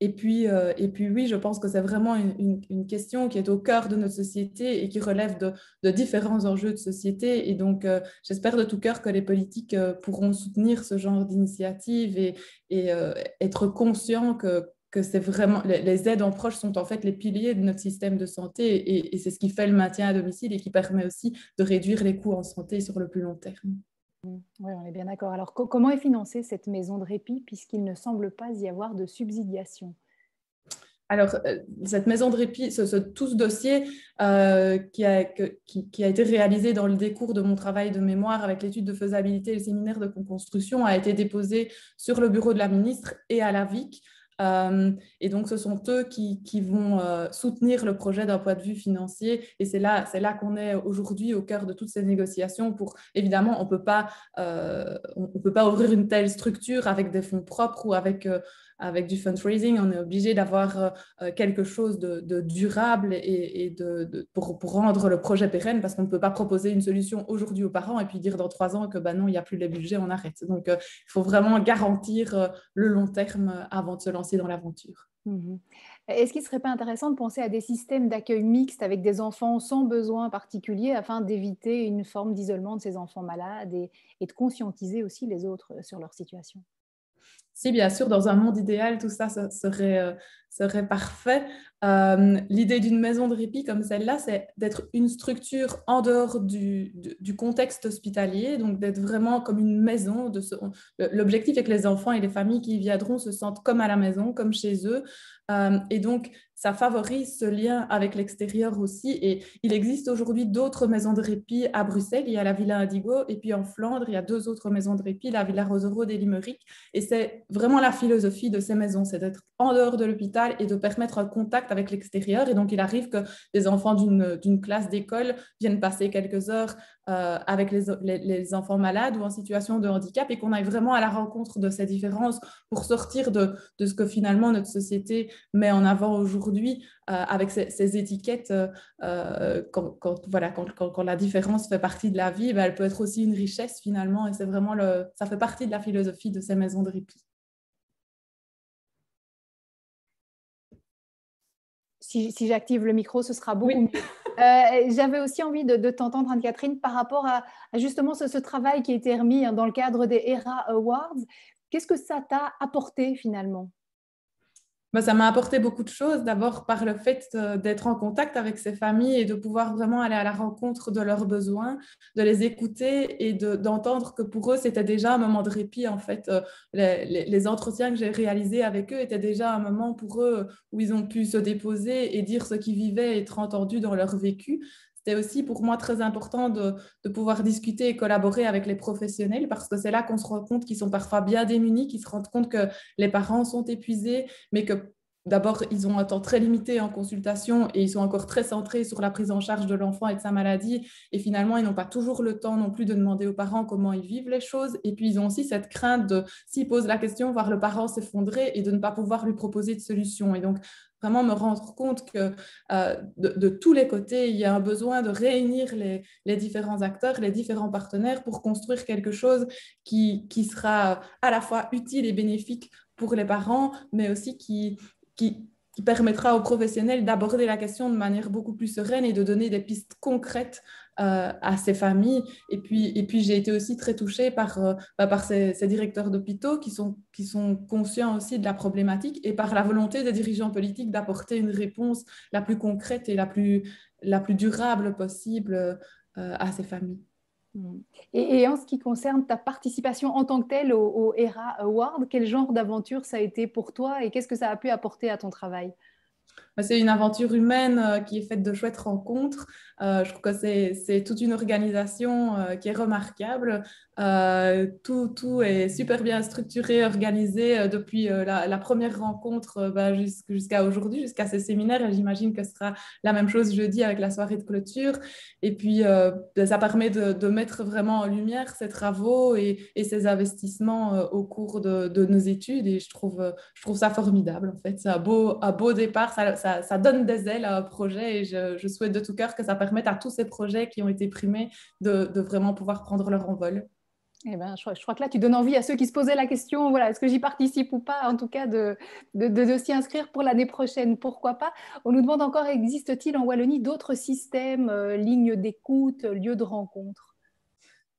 Et puis oui, je pense que c'est vraiment une question qui est au cœur de notre société et qui relève de différents enjeux de société. Et donc, j'espère de tout cœur que les politiques pourront soutenir ce genre d'initiative et être conscients que que c'est vraiment, les aides en proche sont en fait les piliers de notre système de santé et c'est ce qui fait le maintien à domicile et qui permet aussi de réduire les coûts en santé sur le plus long terme. Oui, on est bien d'accord. Alors, comment est financée cette maison de répit puisqu'il ne semble pas y avoir de subsidiation? Alors, cette maison de répit, tout ce dossier qui a été réalisé dans le décours de mon travail de mémoire avec l'étude de faisabilité et le séminaire de co-construction a été déposé sur le bureau de la ministre et à la VIC. Et donc, ce sont eux qui vont soutenir le projet d'un point de vue financier. Et c'est là qu'on est aujourd'hui au cœur de toutes ces négociations. Évidemment, on ne peut pas ouvrir une telle structure avec des fonds propres ou avec du fundraising. On est obligé d'avoir quelque chose de durable pour rendre le projet pérenne, parce qu'on ne peut pas proposer une solution aujourd'hui aux parents et puis dire dans 3 ans que non, il n'y a plus les budgets, on arrête. Donc, il faut vraiment garantir le long terme avant de se lancer dans l'aventure. Est-ce qu'il ne serait pas intéressant de penser à des systèmes d'accueil mixtes avec des enfants sans besoin particulier afin d'éviter une forme d'isolement de ces enfants malades et de conscientiser aussi les autres sur leur situation? Si, bien sûr, dans un monde idéal, tout ça serait parfait. L'idée d'une maison de répit comme celle-là, c'est d'être une structure en dehors du contexte hospitalier, donc d'être vraiment comme une maison. L'objectif est que les enfants et les familles qui y viendront se sentent comme à la maison, comme chez eux. Et donc, ça favorise ce lien avec l'extérieur aussi. Et il existe aujourd'hui d'autres maisons de répit à Bruxelles. Il y a la Villa Indigo et puis en Flandre, il y a 2 autres maisons de répit, la Villa Roserood et Limerick. Et c'est vraiment la philosophie de ces maisons, c'est d'être en dehors de l'hôpital et de permettre un contact avec l'extérieur. Et donc, il arrive que des enfants d'une classe d'école viennent passer quelques heures avec les enfants malades ou en situation de handicap et qu'on aille vraiment à la rencontre de ces différences pour sortir de ce que finalement notre société met en avant aujourd'hui avec ces étiquettes. Quand la différence fait partie de la vie, elle peut être aussi une richesse finalement, et c'est vraiment ça fait partie de la philosophie de ces maisons de répit. Si j'active le micro, ce sera beaucoup mieux. J'avais aussi envie de t'entendre, Anne-Catherine, par rapport à justement ce travail qui a été remis dans le cadre des ERA Awards. Qu'est-ce que ça t'a apporté finalement? Ça m'a apporté beaucoup de choses. D'abord, par le fait d'être en contact avec ces familles et de pouvoir vraiment aller à la rencontre de leurs besoins, de les écouter et d'entendre que pour eux, c'était déjà un moment de répit. En fait, les entretiens que j'ai réalisés avec eux étaient déjà un moment pour eux où ils ont pu se déposer et dire ce qu'ils vivaient et être entendus dans leur vécu. C'était aussi pour moi très important de pouvoir discuter et collaborer avec les professionnels, parce que c'est là qu'on se rend compte qu'ils sont parfois bien démunis, qu'ils se rendent compte que les parents sont épuisés, mais que d'abord, ils ont un temps très limité en consultation et ils sont encore très centrés sur la prise en charge de l'enfant et de sa maladie. Et finalement, ils n'ont pas toujours le temps non plus de demander aux parents comment ils vivent les choses. Et puis, ils ont aussi cette crainte de, s'ils posent la question, voir le parent s'effondrer et de ne pas pouvoir lui proposer de solution. Et donc, vraiment me rendre compte que de tous les côtés, il y a un besoin de réunir les différents acteurs, les différents partenaires pour construire quelque chose qui sera à la fois utile et bénéfique pour les parents, mais aussi qui permettra aux professionnels d'aborder la question de manière beaucoup plus sereine et de donner des pistes concrètes à ces familles. Et puis j'ai été aussi très touchée par ces directeurs d'hôpitaux qui sont conscients aussi de la problématique et par la volonté des dirigeants politiques d'apporter une réponse la plus concrète et la plus durable possible à ces familles. Et en ce qui concerne ta participation en tant que telle au ERA Award, quel genre d'aventure ça a été pour toi et qu'est-ce que ça a pu apporter à ton travail? C'est une aventure humaine qui est faite de chouettes rencontres. Je trouve que c'est toute une organisation qui est remarquable. Tout est super bien structuré, organisé depuis la première rencontre jusqu'à aujourd'hui, jusqu'à ces séminaires. Et j'imagine que ce sera la même chose jeudi avec la soirée de clôture. Et puis, ça permet de mettre vraiment en lumière ces travaux et ces investissements au cours de nos études. Et je trouve ça formidable, en fait. C'est un beau départ. Ça donne des ailes à un projet et je souhaite de tout cœur que ça permette à tous ces projets qui ont été primés de vraiment pouvoir prendre leur envol. Eh ben, je crois que là, tu donnes envie à ceux qui se posaient la question, voilà, est-ce que j'y participe ou pas, en tout cas, de s'y inscrire pour l'année prochaine, pourquoi pas. On nous demande encore, existe-t-il en Wallonie d'autres systèmes, lignes d'écoute, lieux de rencontre?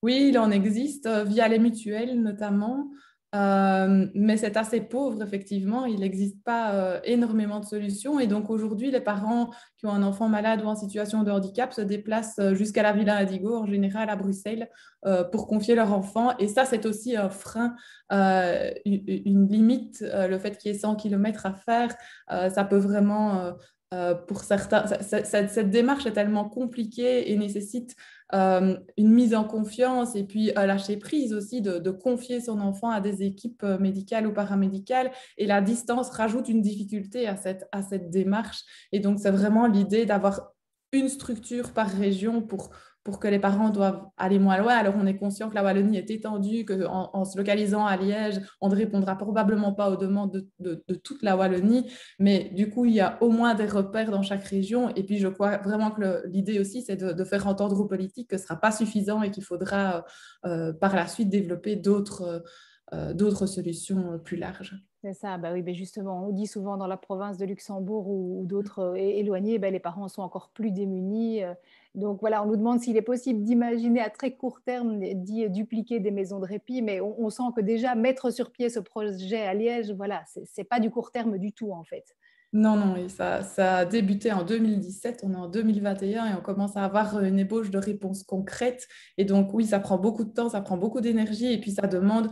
Oui, il en existe via les mutuelles notamment. mais c'est assez pauvre, effectivement. Il n'existe pas énormément de solutions. Et donc aujourd'hui, les parents qui ont un enfant malade ou en situation de handicap se déplacent jusqu'à la Villa Indigo, en général à Bruxelles, pour confier leur enfant. Et ça, c'est aussi un frein, une limite. Le fait qu'il y ait 100 km à faire, ça peut vraiment... pour certains, cette démarche est tellement compliquée et nécessite une mise en confiance et puis lâcher prise aussi de confier son enfant à des équipes médicales ou paramédicales. Et la distance rajoute une difficulté à cette démarche. Et donc, c'est vraiment l'idée d'avoir une structure par région pour que les parents doivent aller moins loin. Alors, on est conscient que la Wallonie est étendue, qu'en se localisant à Liège, on ne répondra probablement pas aux demandes de toute la Wallonie, mais du coup, il y a au moins des repères dans chaque région. Et puis, je crois vraiment que l'idée aussi, c'est de faire entendre aux politiques que ce ne sera pas suffisant et qu'il faudra par la suite développer d'autres solutions plus larges. C'est ça, bah oui, mais justement, on dit souvent dans la province de Luxembourg ou d'autres éloignés, les parents sont encore plus démunis. Donc voilà, on nous demande s'il est possible d'imaginer à très court terme d'y dupliquer des maisons de répit, mais on sent que déjà mettre sur pied ce projet à Liège, voilà, c'est pas du court terme du tout en fait. Non, non, et ça a débuté en 2017, on est en 2021 et on commence à avoir une ébauche de réponses concrètes. Et donc, oui, ça prend beaucoup de temps, ça prend beaucoup d'énergie et puis ça demande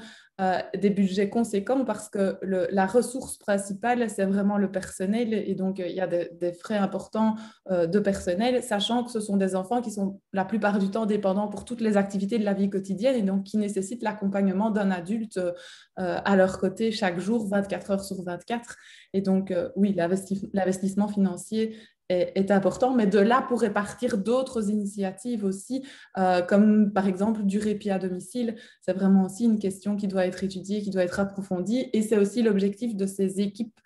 des budgets conséquents parce que la ressource principale, c'est vraiment le personnel. Et donc, il y a des frais importants de personnel, sachant que ce sont des enfants qui sont la plupart du temps dépendants pour toutes les activités de la vie quotidienne et donc qui nécessitent l'accompagnement d'un adulte à leur côté chaque jour, 24 heures sur 24. Et donc, oui, l'investissement financier est important, mais de là pourraient partir d'autres initiatives aussi, comme par exemple du répit à domicile. C'est vraiment aussi une question qui doit être étudiée, qui doit être approfondie. Et c'est aussi l'objectif de ces équipes,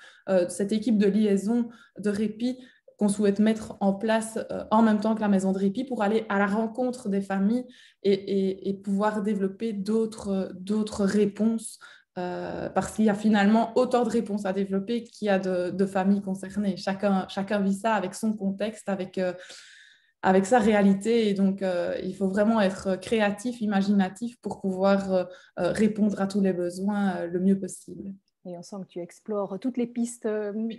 cette équipe de liaison de répit qu'on souhaite mettre en place en même temps que la maison de répit pour aller à la rencontre des familles et pouvoir développer d'autres réponses. Parce qu'il y a finalement autant de réponses à développer qu'il y a de familles concernées. Chacun vit ça avec son contexte, avec sa réalité. Et donc, il faut vraiment être créatif, imaginatif pour pouvoir répondre à tous les besoins le mieux possible. Et on sent que tu explores toutes les pistes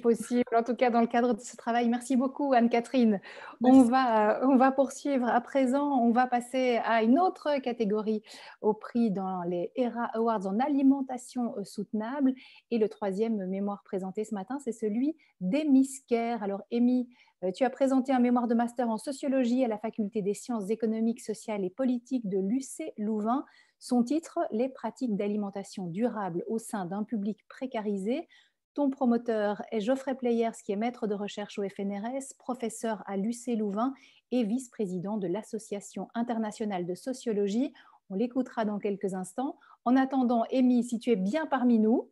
possibles, en tout cas dans le cadre de ce travail. Merci beaucoup, Anne-Catherine. On va poursuivre à présent. On va passer à une autre catégorie au prix dans les ERA Awards en alimentation soutenable. Et le troisième mémoire présenté ce matin, c'est celui d'Amy Sker. Alors, Amy, tu as présenté un mémoire de master en sociologie à la faculté des sciences économiques, sociales et politiques de l'UC Louvain. Son titre, les pratiques d'alimentation durable au sein d'un public précarisé. Ton promoteur est Geoffrey Pleyers, qui est maître de recherche au FNRS, professeur à l'UC Louvain et vice-président de l'Association internationale de sociologie. On l'écoutera dans quelques instants. En attendant, Amy, si tu es bien parmi nous.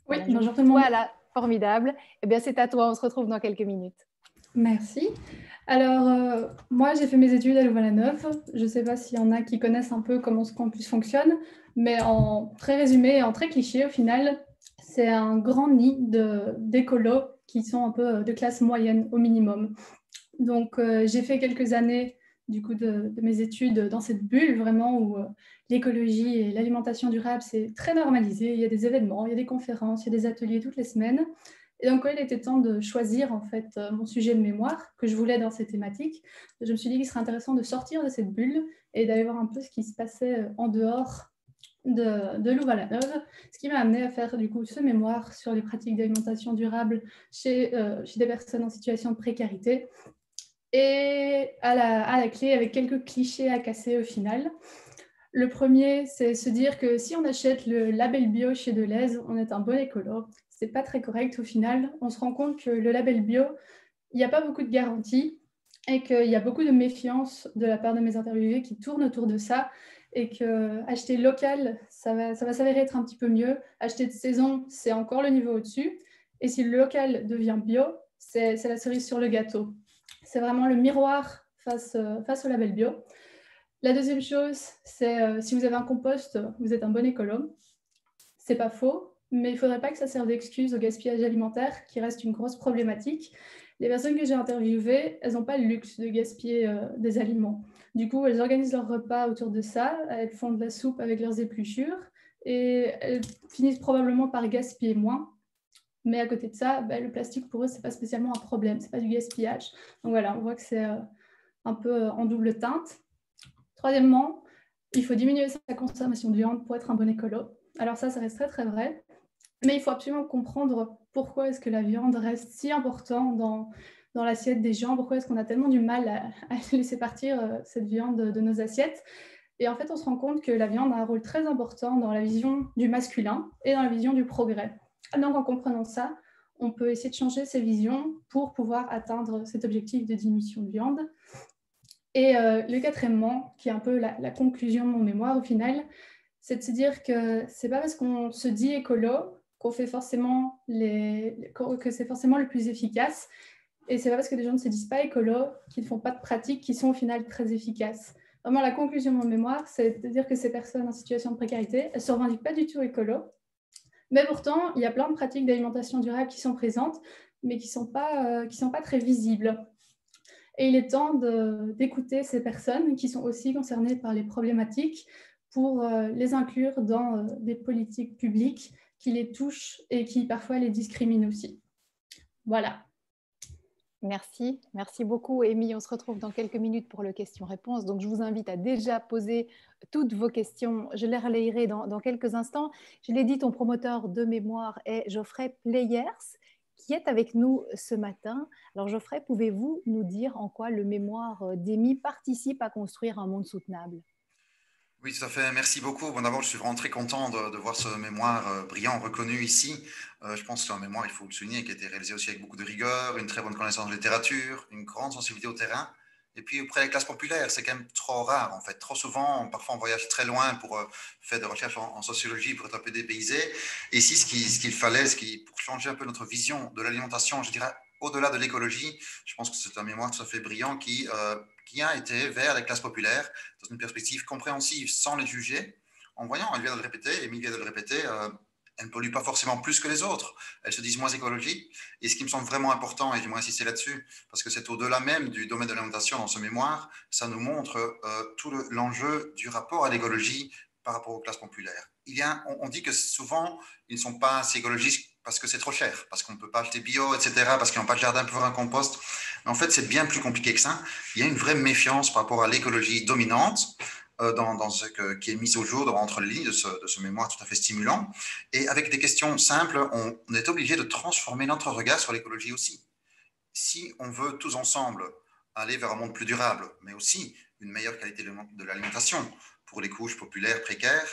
Oui, voilà, bonjour tout le monde. Voilà, formidable. Eh bien, c'est à toi, on se retrouve dans quelques minutes. Merci. Alors, moi, j'ai fait mes études à Louvain-la-Neuve. Je ne sais pas s'il y en a qui connaissent un peu comment ce campus fonctionne, mais en très résumé et en très cliché, au final, c'est un grand nid d'écolos qui sont un peu de classe moyenne au minimum. Donc, j'ai fait quelques années du coup, de mes études dans cette bulle, vraiment, où l'écologie et l'alimentation durable, c'est très normalisé. Il y a des événements, il y a des conférences, il y a des ateliers toutes les semaines. Et donc, il était temps de choisir en fait mon sujet de mémoire que je voulais dans ces thématiques. Je me suis dit qu'il serait intéressant de sortir de cette bulle et d'aller voir un peu ce qui se passait en dehors de Louvain-la-Neuve, ce qui m'a amené à faire du coup ce mémoire sur les pratiques d'alimentation durable chez des personnes en situation de précarité. Et à la clé, avec quelques clichés à casser au final. Le premier, c'est se dire que si on achète le label bio chez Deleuze, on est un bon écolo. C'est pas très correct au final. On se rend compte que le label bio, il n'y a pas beaucoup de garanties et qu'il y a beaucoup de méfiance de la part de mes interviewés qui tournent autour de ça et qu'acheter local, ça va s'avérer être un petit peu mieux. Acheter de saison, c'est encore le niveau au-dessus. Et si le local devient bio, c'est la cerise sur le gâteau. C'est vraiment le miroir face au label bio. La deuxième chose, c'est si vous avez un compost, vous êtes un bon écolo. C'est pas faux. Mais il ne faudrait pas que ça serve d'excuse au gaspillage alimentaire, qui reste une grosse problématique. Les personnes que j'ai interviewées, elles n'ont pas le luxe de gaspiller des aliments. Du coup, elles organisent leur repas autour de ça, elles font de la soupe avec leurs épluchures, et elles finissent probablement par gaspiller moins. Mais à côté de ça, le plastique, pour eux, ce n'est pas spécialement un problème, ce n'est pas du gaspillage. Donc voilà, on voit que c'est un peu en double teinte. Troisièmement, il faut diminuer sa consommation de viande pour être un bon écolo. Alors ça reste très, très vrai. Mais il faut absolument comprendre pourquoi est-ce que la viande reste si importante dans l'assiette des gens, pourquoi est-ce qu'on a tellement du mal à laisser partir cette viande de nos assiettes. Et en fait, on se rend compte que la viande a un rôle très important dans la vision du masculin et dans la vision du progrès. Donc, en comprenant ça, on peut essayer de changer ces visions pour pouvoir atteindre cet objectif de diminution de viande. Et le quatrièmement, qui est un peu la conclusion de mon mémoire au final, c'est de se dire que c'est pas parce qu'on se dit écolo qu'on fait forcément que c'est forcément le plus efficace. Et c'est pas parce que des gens ne se disent pas écolo qu'ils ne font pas de pratiques qui sont au final très efficaces. Vraiment, la conclusion de mon mémoire, c'est de dire que ces personnes en situation de précarité, elles ne se revendiquent pas du tout écolo. Mais pourtant, il y a plein de pratiques d'alimentation durable qui sont présentes, mais qui ne sont pas très visibles. Et il est temps d'écouter ces personnes qui sont aussi concernées par les problématiques pour les inclure dans des politiques publiques qui les touchent et qui parfois les discriminent aussi. Voilà. Merci beaucoup, Amy. On se retrouve dans quelques minutes pour le question-réponse. Donc, je vous invite à déjà poser toutes vos questions. Je les relayerai dans quelques instants. Je l'ai dit, ton promoteur de mémoire est Geoffrey Pleyers, qui est avec nous ce matin. Alors, Geoffrey, pouvez-vous nous dire en quoi le mémoire d'Amy participe à construire un monde soutenable ? Oui, tout à fait. Merci beaucoup. Bon, d'abord, je suis vraiment très content de voir ce mémoire brillant, reconnu ici. Je pense que c'est un mémoire, il faut le souligner, qui a été réalisé aussi avec beaucoup de rigueur, une très bonne connaissance de littérature, une grande sensibilité au terrain. Et puis, auprès des classes populaires, c'est quand même trop rare, en fait. Trop souvent, parfois, on voyage très loin pour faire des recherches en sociologie, pour être un peu dépaysé. Et ici, ce qu'il fallait, pour changer un peu notre vision de l'alimentation, je dirais, au-delà de l'écologie, je pense que c'est un mémoire tout à fait brillant qui a été vers les classes populaires dans une perspective compréhensive sans les juger, en voyant, elle vient de le répéter, Amy vient de le répéter, elles ne polluent pas forcément plus que les autres, elles se disent moins écologiques. Et ce qui me semble vraiment important, et j'aimerais insister là-dessus, parce que c'est au-delà même du domaine de l'alimentation dans ce mémoire, ça nous montre tout l'enjeu du rapport à l'écologie par rapport aux classes populaires. On dit que souvent, ils ne sont pas assez écologistes parce que c'est trop cher, parce qu'on ne peut pas acheter bio, etc., parce qu'ils n'ont pas de jardin pour faire un compost. Mais en fait, c'est bien plus compliqué que ça. Il y a une vraie méfiance par rapport à l'écologie dominante dans ce qui est mis au jour entre les lignes de ce mémoire tout à fait stimulant. Et avec des questions simples, on est obligé de transformer notre regard sur l'écologie aussi. Si on veut tous ensemble aller vers un monde plus durable, mais aussi une meilleure qualité de l'alimentation pour les couches populaires précaires,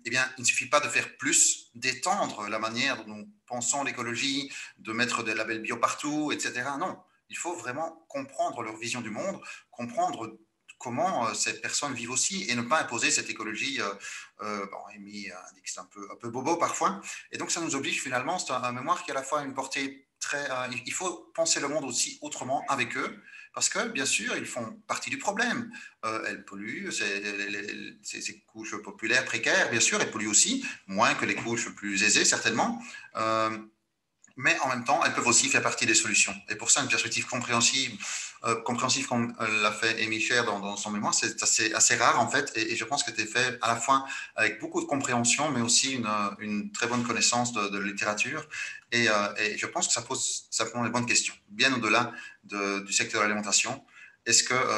eh bien, il ne suffit pas de faire plus, d'étendre la manière dont nous pensons l'écologie, de mettre des labels bio partout, etc. Non, il faut vraiment comprendre leur vision du monde, comprendre comment ces personnes vivent aussi et ne pas imposer cette écologie, Amy dit que c'est un peu bobo parfois. Et donc, ça nous oblige finalement, c'est un mémoire qui a à la fois une portée très... il faut penser le monde aussi autrement avec eux, parce que, bien sûr, ils font partie du problème. Elles polluent, ces couches populaires précaires, bien sûr, elles polluent aussi, moins que les couches plus aisées, certainement. Mais en même temps, elles peuvent aussi faire partie des solutions. Et pour ça, une perspective compréhensive comme l'a fait Amy Sher dans son mémoire, c'est assez rare, en fait. Et je pense que c'est fait à la fois avec beaucoup de compréhension, mais aussi une très bonne connaissance de la littérature. Et je pense que ça pose simplement les bonnes questions, bien au-delà du secteur de l'alimentation.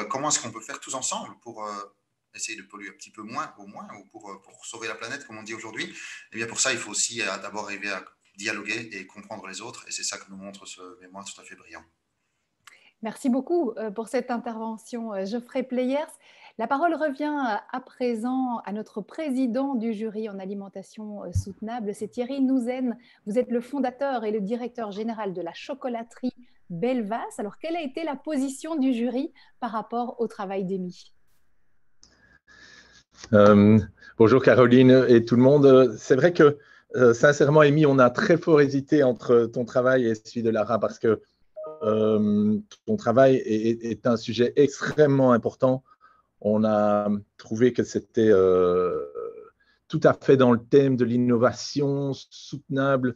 Comment est-ce qu'on peut faire tous ensemble pour essayer de polluer un petit peu moins, ou pour sauver la planète, comme on dit aujourd'hui? Eh bien, pour ça, il faut aussi d'abord arriver à dialoguer et comprendre les autres. Et c'est ça que nous montre ce mémoire tout à fait brillant. Merci beaucoup pour cette intervention, Geoffrey Pleyers. La parole revient à présent à notre président du jury en alimentation soutenable, c'est Thierry Nouzen. Vous êtes le fondateur et le directeur général de la chocolaterie Belvas. Alors, quelle a été la position du jury par rapport au travail d'Amy ? Bonjour Caroline et tout le monde. C'est vrai que, sincèrement, Amy, on a très fort hésité entre ton travail et celui de Lara parce que ton travail est un sujet extrêmement important. On a trouvé que c'était tout à fait dans le thème de l'innovation soutenable,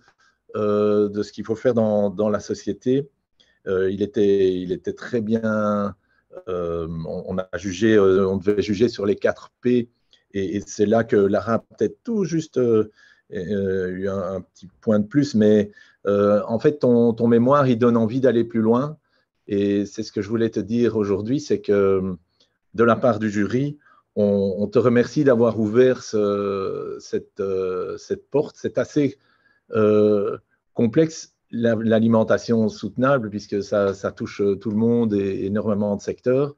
de ce qu'il faut faire dans la société. Il était très bien. On devait juger sur les 4 P Et c'est là que Lara a peut-être tout juste eu un petit point de plus, mais en fait, ton mémoire, il donne envie d'aller plus loin. Et c'est ce que je voulais te dire aujourd'hui, c'est que de la part du jury, on te remercie d'avoir ouvert cette porte. C'est assez complexe, l'alimentation soutenable, puisque ça touche tout le monde et énormément de secteurs.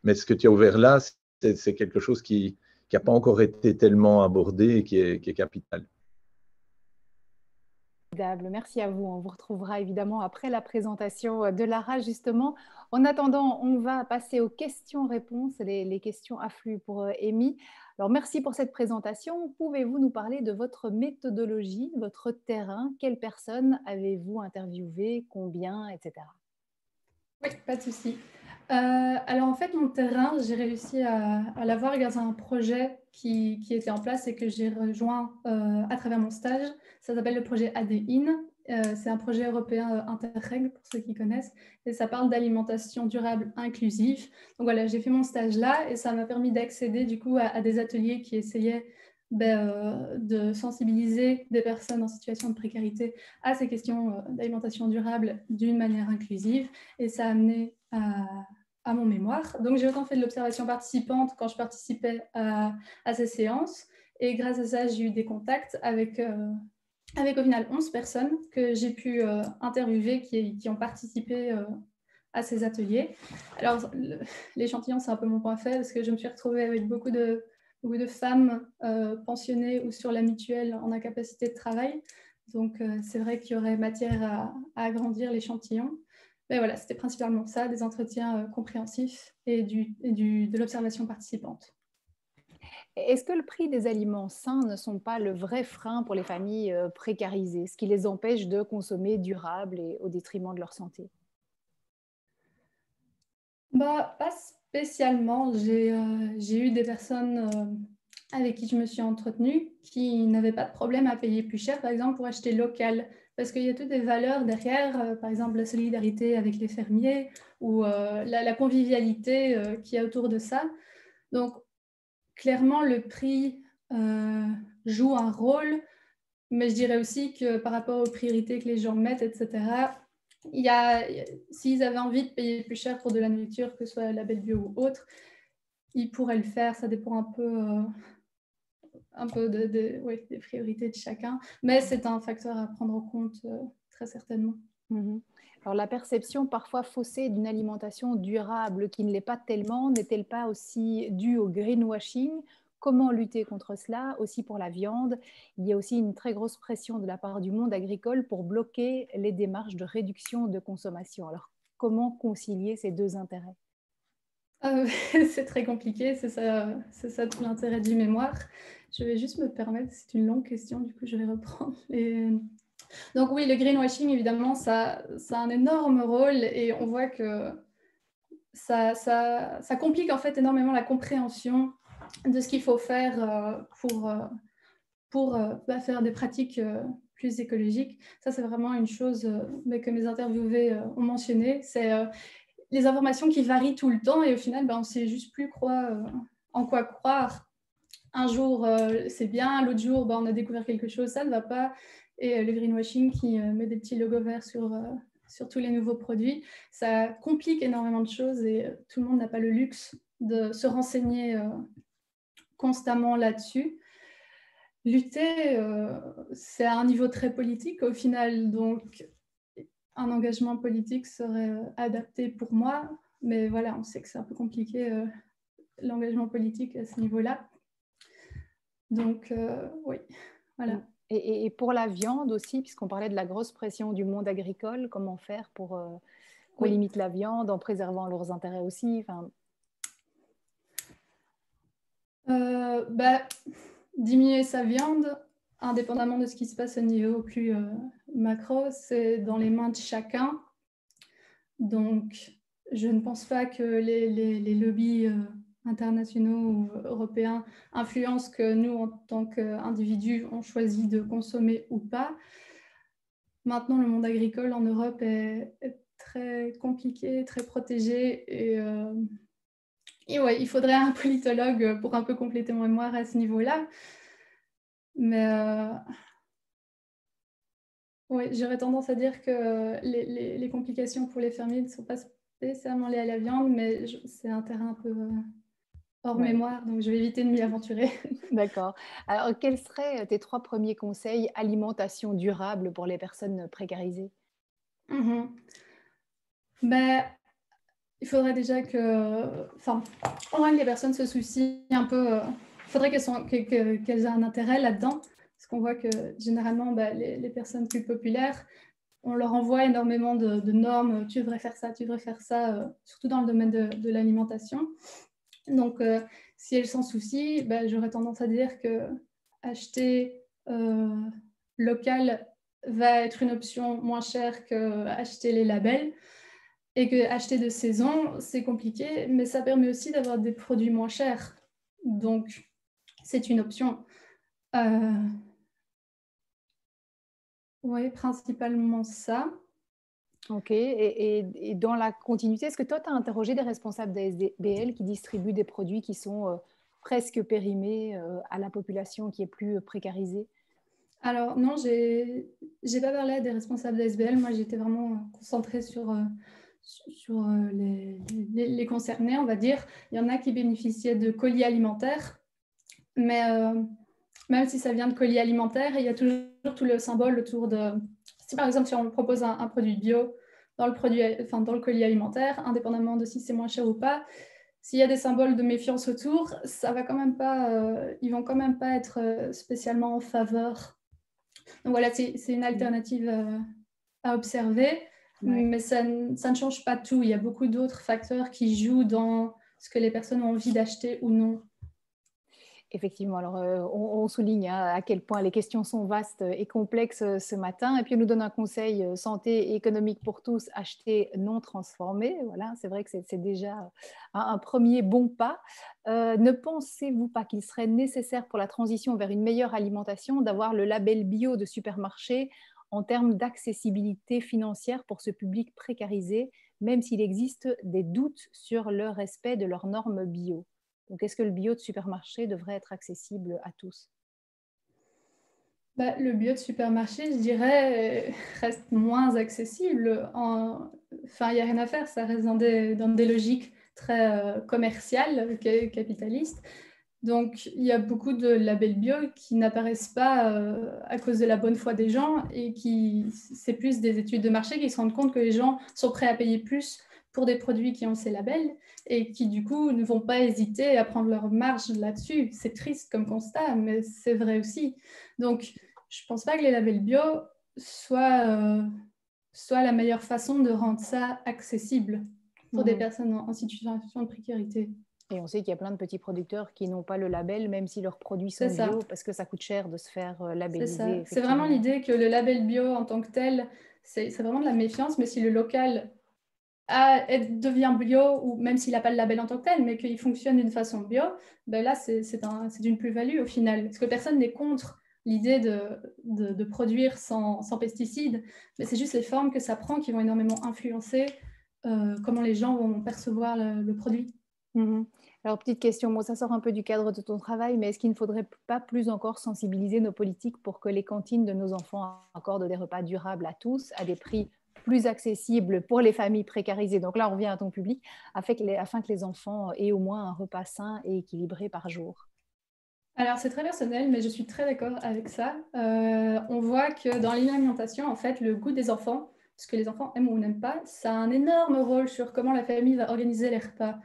Mais ce que tu as ouvert là, c'est quelque chose qui n'a pas encore été tellement abordé et qui est capital. Merci à vous. On vous retrouvera évidemment après la présentation de Lara, justement. En attendant, on va passer aux questions-réponses. Les questions affluent pour Amy. Alors, merci pour cette présentation. Pouvez-vous nous parler de votre méthodologie, votre terrain? Quelles personnes avez-vous interviewées? Combien, etc. Oui, pas de souci. Alors en fait, mon terrain, j'ai réussi à l'avoir grâce à un projet qui était en place et que j'ai rejoint à travers mon stage. Ça s'appelle le projet ADIN. C'est un projet européen Interreg, pour ceux qui connaissent, et ça parle d'alimentation durable inclusive. Donc voilà, j'ai fait mon stage là et ça m'a permis d'accéder du coup à des ateliers qui essayaient de sensibiliser des personnes en situation de précarité à ces questions d'alimentation durable d'une manière inclusive, et ça a amené à mon mémoire. Donc j'ai autant fait de l'observation participante quand je participais à ces séances, et grâce à ça j'ai eu des contacts avec au final 11 personnes que j'ai pu interviewer qui ont participé à ces ateliers. Alors l'échantillon, c'est un peu mon point faible parce que je me suis retrouvée avec beaucoup de femmes pensionnées ou sur la mutuelle en incapacité de travail. Donc, c'est vrai qu'il y aurait matière à agrandir l'échantillon. Mais voilà, c'était principalement ça, des entretiens compréhensifs et de l'observation participante. Est-ce que le prix des aliments sains ne sont pas le vrai frein pour les familles précarisées, ce qui les empêche de consommer durable et au détriment de leur santé? Pas spécialement. J'ai eu des personnes avec qui je me suis entretenue qui n'avaient pas de problème à payer plus cher, par exemple, pour acheter local. Parce qu'il y a toutes des valeurs derrière, par exemple la solidarité avec les fermiers ou la convivialité qu'il y a autour de ça. Donc, clairement, le prix joue un rôle, mais je dirais aussi que par rapport aux priorités que les gens mettent, etc., s'ils avaient envie de payer plus cher pour de la nourriture, que ce soit label bio ou autre, ils pourraient le faire. Ça dépend un peu des priorités de chacun, mais c'est un facteur à prendre en compte très certainement. Alors la perception parfois faussée d'une alimentation durable qui ne l'est pas tellement, n'est-elle pas aussi due au greenwashing? Comment lutter contre cela? Aussi pour la viande, il y a aussi une très grosse pression de la part du monde agricole pour bloquer les démarches de réduction de consommation. Alors comment concilier ces deux intérêts? C'est très compliqué, c'est ça tout l'intérêt du mémoire. Je vais juste me permettre, c'est une longue question, du coup je vais reprendre. Donc oui, le greenwashing, évidemment, ça a un énorme rôle et on voit que ça complique en fait énormément la compréhension de ce qu'il faut faire pour faire des pratiques plus écologiques. Ça, c'est vraiment une chose que mes interviewés ont mentionné. C'est les informations qui varient tout le temps et au final, on ne sait juste plus en quoi croire. Un jour, c'est bien, l'autre jour, on a découvert quelque chose, ça ne va pas. Et le greenwashing qui met des petits logos verts sur tous les nouveaux produits, ça complique énormément de choses et tout le monde n'a pas le luxe de se renseigner constamment là-dessus. Lutter, c'est à un niveau très politique au final, donc un engagement politique serait adapté pour moi, mais voilà, on sait que c'est un peu compliqué l'engagement politique à ce niveau-là. Donc, oui, voilà. Et pour la viande aussi, puisqu'on parlait de la grosse pression du monde agricole, comment faire pour qu'on limite la viande en préservant leurs intérêts aussi? Diminuer sa viande, indépendamment de ce qui se passe au niveau plus macro, c'est dans les mains de chacun. Donc, je ne pense pas que les lobbies internationaux ou européens influencent que nous, en tant qu'individus, on choisit de consommer ou pas. Maintenant, le monde agricole en Europe est très compliqué, très protégé et Et ouais, il faudrait un politologue pour un peu compléter mon mémoire à ce niveau-là. Mais ouais, j'aurais tendance à dire que les complications pour les fermiers ne sont pas spécialement liées à la viande, mais c'est un terrain un peu hors mémoire, donc je vais éviter de m'y aventurer. D'accord. Alors, quels seraient tes 3 premiers conseils alimentation durable pour les personnes précarisées? Ben, il faudrait déjà que les personnes se soucient un peu. Il faudrait qu'elles aient un intérêt là-dedans, parce qu'on voit que généralement, les personnes plus populaires, on leur envoie énormément de normes. Tu devrais faire ça, surtout dans le domaine de l'alimentation. Donc, si elles s'en soucient, j'aurais tendance à dire que acheter local va être une option moins chère qu'acheter les labels. Et que acheter de saison, c'est compliqué, mais ça permet aussi d'avoir des produits moins chers. Donc, c'est une option. Oui, principalement ça. Ok. Et dans la continuité, est-ce que toi, tu as interrogé des responsables d'ASBL qui distribuent des produits qui sont presque périmés à la population qui est plus précarisée? Alors, non, j'ai pas parlé à des responsables d'ASBL. Moi, j'étais vraiment concentrée sur les concernés, on va dire. Il y en a qui bénéficiaient de colis alimentaires, mais même si ça vient de colis alimentaires, il y a toujours tout le symbole autour de... Si par exemple, si on propose un produit bio dans le colis alimentaire, indépendamment de si c'est moins cher ou pas, s'il y a des symboles de méfiance autour, ça va quand même pas, ils vont quand même pas être spécialement en faveur. Donc voilà, c'est une alternative à observer. Ouais. Mais ça ne change pas tout. Il y a beaucoup d'autres facteurs qui jouent dans ce que les personnes ont envie d'acheter ou non. Effectivement, alors on souligne à quel point les questions sont vastes et complexes ce matin. Et puis on nous donne un conseil santé et économique pour tous, acheter non transformé. Voilà, c'est vrai que c'est déjà un premier bon pas. Ne pensez-vous pas qu'il serait nécessaire pour la transition vers une meilleure alimentation d'avoir le label bio de supermarché en termes d'accessibilité financière pour ce public précarisé, même s'il existe des doutes sur le respect de leurs normes bio? Donc, est-ce que le bio de supermarché devrait être accessible à tous? Le bio de supermarché, je dirais, reste moins accessible. Il n'y a rien à faire, ça reste dans des logiques très commerciales, capitalistes. Donc, il y a beaucoup de labels bio qui n'apparaissent pas à cause de la bonne foi des gens et c'est plus des études de marché qui se rendent compte que les gens sont prêts à payer plus pour des produits qui ont ces labels et qui, du coup, ne vont pas hésiter à prendre leur marge là-dessus. C'est triste comme constat, mais c'est vrai aussi. Donc, je ne pense pas que les labels bio soient la meilleure façon de rendre ça accessible pour des personnes en situation de précarité. Et on sait qu'il y a plein de petits producteurs qui n'ont pas le label, même si leurs produits sont bio, parce que ça coûte cher de se faire labelliser. C'est vraiment l'idée que le label bio en tant que tel, c'est vraiment de la méfiance, mais si le local devient bio, ou même s'il n'a pas le label en tant que tel, mais qu'il fonctionne d'une façon bio, là, c'est d'une plus-value au final. Parce que personne n'est contre l'idée de produire sans pesticides, mais c'est juste les formes que ça prend qui vont énormément influencer comment les gens vont percevoir le produit. Alors, petite question, bon, ça sort un peu du cadre de ton travail, mais est-ce qu'il ne faudrait pas plus encore sensibiliser nos politiques pour que les cantines de nos enfants accordent des repas durables à tous, à des prix plus accessibles pour les familles précarisées? Donc là, on revient à ton public, afin que les enfants aient au moins un repas sain et équilibré par jour. Alors, c'est très personnel, mais je suis très d'accord avec ça. On voit que dans l'alimentation, en fait, le goût des enfants, ce que les enfants aiment ou n'aiment pas, ça a un énorme rôle sur comment la famille va organiser les repas.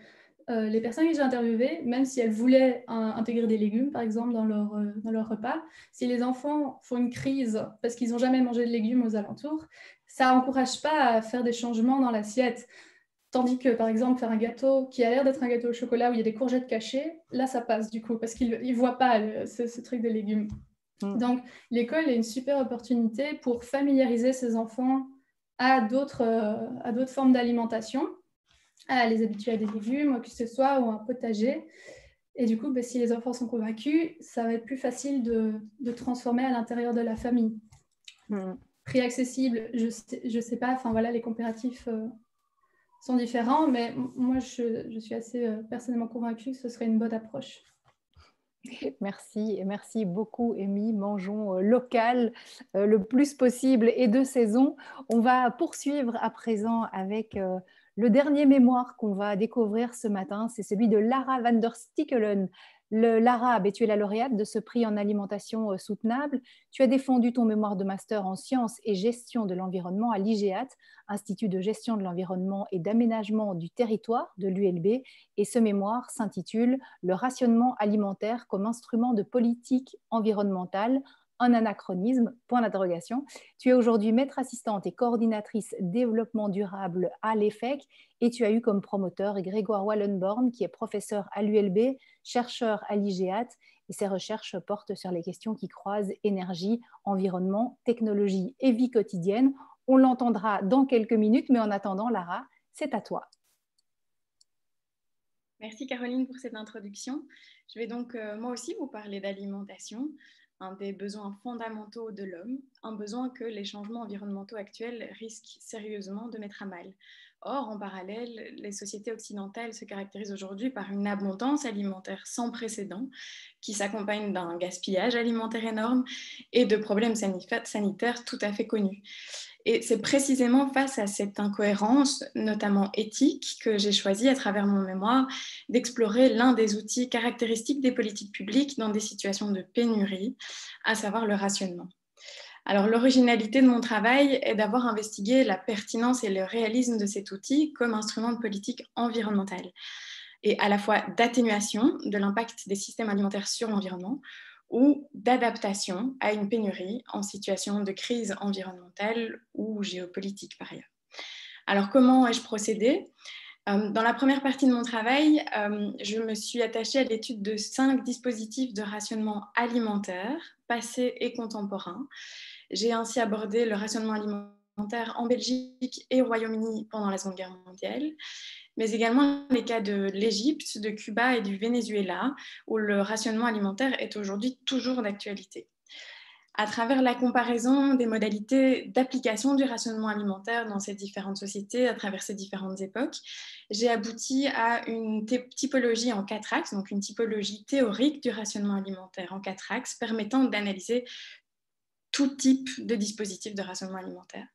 Les personnes que j'ai interviewées, même si elles voulaient intégrer des légumes, par exemple, dans leur repas, si les enfants font une crise parce qu'ils n'ont jamais mangé de légumes aux alentours, ça n'encourage pas à faire des changements dans l'assiette. Tandis que, par exemple, faire un gâteau qui a l'air d'être un gâteau au chocolat où il y a des courgettes cachées, là, ça passe du coup, parce qu'ils ne voient pas ce truc de légumes. Donc, l'école est une super opportunité pour familiariser ces enfants à d'autres formes d'alimentation, à les habituer à des légumes, que ce soit, ou un potager. Et du coup, si les enfants sont convaincus, ça va être plus facile de transformer à l'intérieur de la famille. Prix accessible, je sais pas, enfin voilà, les comparatifs sont différents, mais moi, je suis assez personnellement convaincue que ce serait une bonne approche. Merci, et merci beaucoup, Amy. Mangeons local le plus possible et de saison. On va poursuivre à présent avec le dernier mémoire qu'on va découvrir ce matin. C'est celui de Lara van der Stickelen. Lara, tu es la lauréate de ce prix en alimentation soutenable. Tu as défendu ton mémoire de master en sciences et gestion de l'environnement à l'IGEAT, Institut de gestion de l'environnement et d'aménagement du territoire de l'ULB. Et ce mémoire s'intitule « Le rationnement alimentaire comme instrument de politique environnementale, un anachronisme ?» Tu es aujourd'hui maître assistante et coordinatrice développement durable à l'EFEC et tu as eu comme promoteur Grégoire Wallenborn, qui est professeur à l'ULB, chercheur à l'IGEAT, et ses recherches portent sur les questions qui croisent énergie, environnement, technologie et vie quotidienne. On l'entendra dans quelques minutes, mais en attendant, Lara, c'est à toi. Merci Caroline pour cette introduction. Je vais donc moi aussi vous parler d'alimentation, un des besoins fondamentaux de l'homme, un besoin que les changements environnementaux actuels risquent sérieusement de mettre à mal. Or, en parallèle, les sociétés occidentales se caractérisent aujourd'hui par une abondance alimentaire sans précédent qui s'accompagne d'un gaspillage alimentaire énorme et de problèmes sanitaires tout à fait connus. Et c'est précisément face à cette incohérence, notamment éthique, que j'ai choisi à travers mon mémoire d'explorer l'un des outils caractéristiques des politiques publiques dans des situations de pénurie, à savoir le rationnement. Alors, l'originalité de mon travail est d'avoir investigué la pertinence et le réalisme de cet outil comme instrument de politique environnementale, et à la fois d'atténuation de l'impact des systèmes alimentaires sur l'environnement ou d'adaptation à une pénurie en situation de crise environnementale ou géopolitique par ailleurs. Alors, comment ai-je procédé ? Dans la première partie de mon travail, je me suis attachée à l'étude de 5 dispositifs de rationnement alimentaire, passés et contemporains. J'ai ainsi abordé le rationnement alimentaire en Belgique et au Royaume-Uni pendant la Seconde Guerre mondiale, mais également les cas de l'Égypte, de Cuba et du Venezuela, où le rationnement alimentaire est aujourd'hui toujours d'actualité. À travers la comparaison des modalités d'application du rationnement alimentaire dans ces différentes sociétés, à travers ces différentes époques, j'ai abouti à une typologie en 4 axes, donc une typologie théorique du rationnement alimentaire en 4 axes, permettant d'analyser tout type de dispositif de rationnement alimentaire.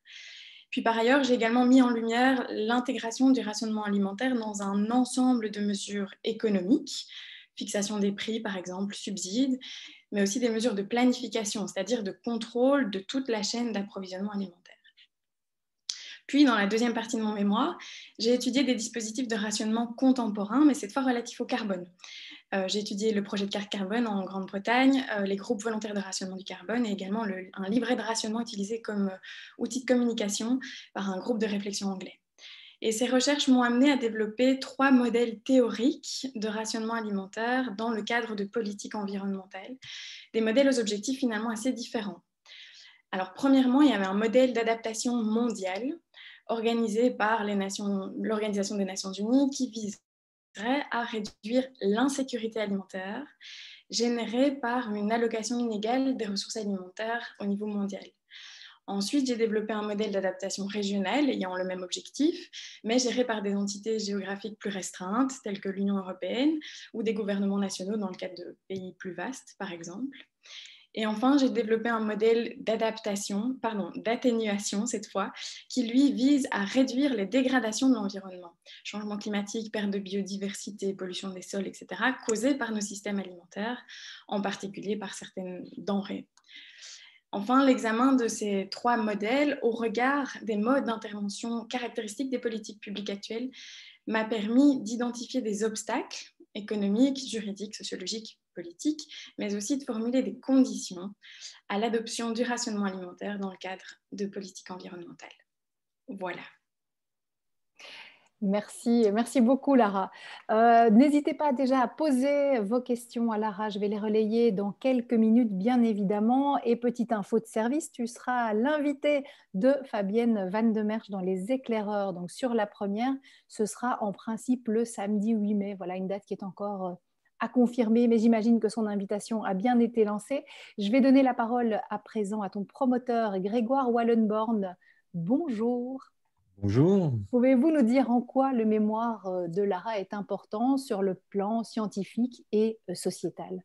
Puis par ailleurs, j'ai également mis en lumière l'intégration du rationnement alimentaire dans un ensemble de mesures économiques, fixation des prix par exemple, subsides, mais aussi des mesures de planification, c'est-à-dire de contrôle de toute la chaîne d'approvisionnement alimentaire. Puis, dans la deuxième partie de mon mémoire, j'ai étudié des dispositifs de rationnement contemporains, mais cette fois relatifs au carbone. J'ai étudié le projet de carte carbone en Grande-Bretagne, les groupes volontaires de rationnement du carbone et également un livret de rationnement utilisé comme outil de communication par un groupe de réflexion anglais. Et ces recherches m'ont amené à développer 3 modèles théoriques de rationnement alimentaire dans le cadre de politique environnementale, des modèles aux objectifs finalement assez différents. Alors, premièrement, il y avait un modèle d'adaptation mondiale organisé par l'Organisation des Nations Unies qui viserait à réduire l'insécurité alimentaire générée par une allocation inégale des ressources alimentaires au niveau mondial. Ensuite, j'ai développé un modèle d'adaptation régionale ayant le même objectif, mais géré par des entités géographiques plus restreintes, telles que l'Union européenne, ou des gouvernements nationaux dans le cadre de pays plus vastes, par exemple. Et enfin, j'ai développé un modèle d'atténuation cette fois, qui lui vise à réduire les dégradations de l'environnement, changement climatique, perte de biodiversité, pollution des sols, etc., causées par nos systèmes alimentaires, en particulier par certaines denrées. Enfin, l'examen de ces 3 modèles au regard des modes d'intervention caractéristiques des politiques publiques actuelles m'a permis d'identifier des obstacles économiques, juridiques, sociologiques, politiques, mais aussi de formuler des conditions à l'adoption du rationnement alimentaire dans le cadre de politiques environnementales. Voilà. Merci beaucoup Lara. N'hésitez pas déjà à poser vos questions à Lara, je vais les relayer dans quelques minutes bien évidemment. Et petite info de service, tu seras l'invité de Fabienne Van de Merch dans Les Éclaireurs, donc sur la première, ce sera en principe le samedi 8 mai, voilà une date qui est encore à confirmer, mais j'imagine que son invitation a bien été lancée. Je vais donner la parole à présent à ton promoteur Grégoire Wallenborn. Bonjour. Bonjour. Pouvez-vous nous dire en quoi le mémoire de Lara est important sur le plan scientifique et sociétal?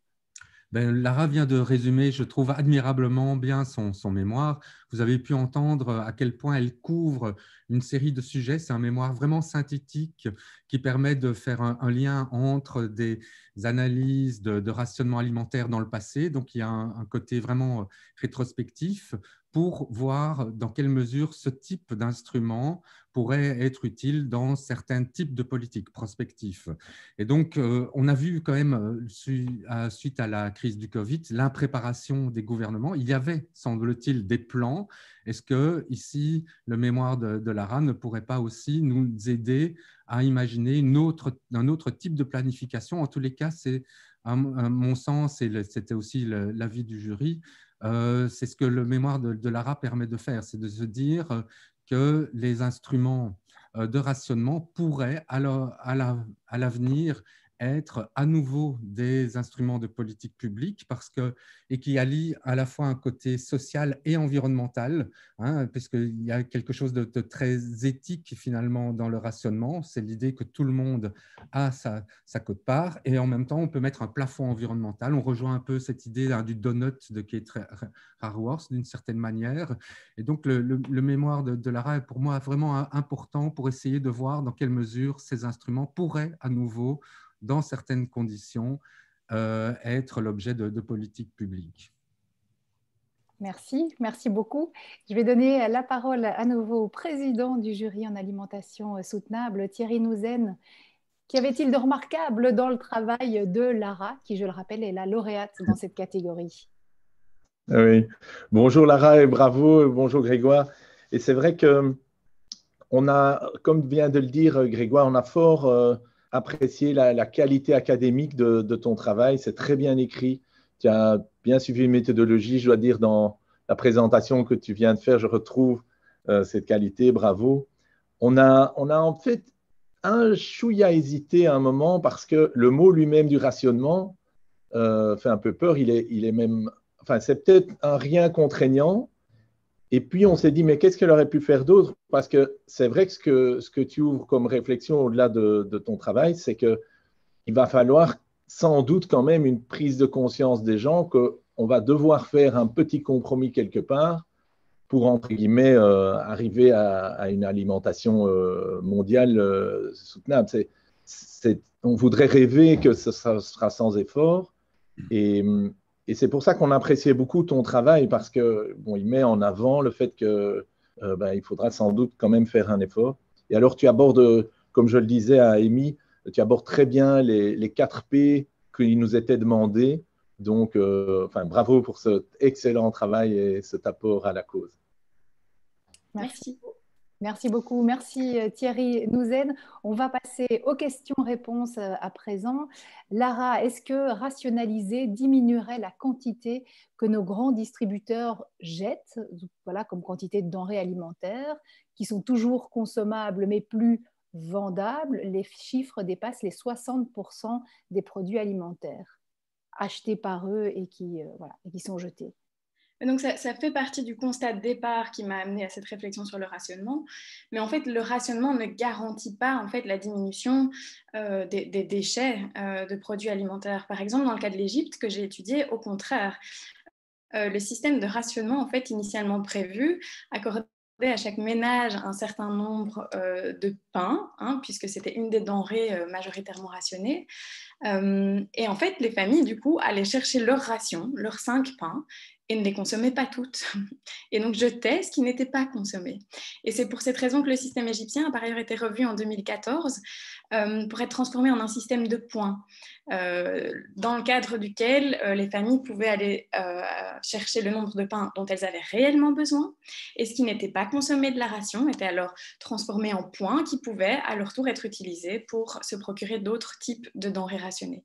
Lara vient de résumer, je trouve, admirablement bien son mémoire. Vous avez pu entendre à quel point elle couvre une série de sujets. C'est un mémoire vraiment synthétique qui permet de faire un lien entre des analyses de rationnement alimentaire dans le passé. Donc, il y a un côté vraiment rétrospectif pour voir dans quelle mesure ce type d'instrument pourrait être utile dans certains types de politiques prospectives. Et donc, on a vu quand même, suite à la crise du Covid, l'impréparation des gouvernements. Il y avait, semble-t-il, des plans. Est-ce que, ici, le mémoire de Lara ne pourrait pas aussi nous aider à imaginer un autre type de planification? En tous les cas, c'est, à mon sens, et c'était aussi l'avis du jury, c'est ce que le mémoire de Lara permet de faire, c'est de se dire que les instruments de rationnement pourraient à l'avenir être à nouveau des instruments de politique publique et qui allient à la fois un côté social et environnemental, hein, puisqu'il y a quelque chose de très éthique finalement dans le rationnement. C'est l'idée que tout le monde a sa quote-part et en même temps on peut mettre un plafond environnemental. On rejoint un peu cette idée du donut de Keith Raworth d'une certaine manière. Et donc le mémoire de Lara est pour moi vraiment important pour essayer de voir dans quelle mesure ces instruments pourraient à nouveau, dans certaines conditions, être l'objet de politiques publiques. Merci beaucoup. Je vais donner la parole à nouveau au président du jury en alimentation soutenable, Thierry Nouzen. Qu'y avait-il de remarquable dans le travail de Lara, qui, je le rappelle, est la lauréate dans cette catégorie? Oui. Bonjour Lara et bravo. Bonjour Grégoire. Et c'est vrai que on a, comme vient de le dire Grégoire, on a fort apprécié la qualité académique de ton travail. C'est très bien écrit. Tu as bien suivi une méthodologie. Je dois dire, dans la présentation que tu viens de faire, je retrouve cette qualité. Bravo. On a en fait un chouïa hésité à un moment parce que le mot lui-même du rationnement fait un peu peur. Il est même, enfin, c'est peut-être un rien contraignant. Et puis, on s'est dit, mais qu'est-ce qu'elle aurait pu faire d'autre? Parce que c'est vrai que ce que tu ouvres comme réflexion au-delà de ton travail, c'est qu'il va falloir sans doute quand même une prise de conscience des gens qu'on va devoir faire un petit compromis quelque part pour, entre guillemets, arriver à une alimentation mondiale soutenable. On voudrait rêver que ce sera sans effort. Et c'est pour ça qu'on appréciait beaucoup ton travail, parce que bon, il met en avant le fait que il faudra sans doute quand même faire un effort. Et alors, tu abordes, comme je le disais à Amy, tu abordes très bien les 4 P qui nous étaient demandés. Donc, bravo pour cet excellent travail et cet apport à la cause. Merci. Merci beaucoup. Merci Thierry Nouzen. On va passer aux questions-réponses à présent. Lara, est-ce que rationaliser diminuerait la quantité que nos grands distributeurs jettent, voilà, comme quantité de denrées alimentaires, qui sont toujours consommables mais plus vendables? Les chiffres dépassent les 60% des produits alimentaires achetés par eux et qui sont jetés. Donc ça fait partie du constat de départ qui m'a amené à cette réflexion sur le rationnement. Mais en fait, le rationnement ne garantit pas en fait la diminution des déchets de produits alimentaires. Par exemple, dans le cas de l'Égypte que j'ai étudié, au contraire, le système de rationnement en fait initialement prévu accordait à chaque ménage un certain nombre de pains, hein, puisque c'était une des denrées majoritairement rationnées. Et en fait, les familles, du coup, allaient chercher leur ration, leurs 5 pains, et ne les consommaient pas toutes. Et donc, jetaient ce qui n'était pas consommé. Et c'est pour cette raison que le système égyptien a par ailleurs été revu en 2014 pour être transformé en un système de points, dans le cadre duquel les familles pouvaient aller chercher le nombre de pains dont elles avaient réellement besoin, et ce qui n'était pas consommé de la ration était alors transformé en points qui pouvaient à leur tour être utilisés pour se procurer d'autres types de denrées rationnées.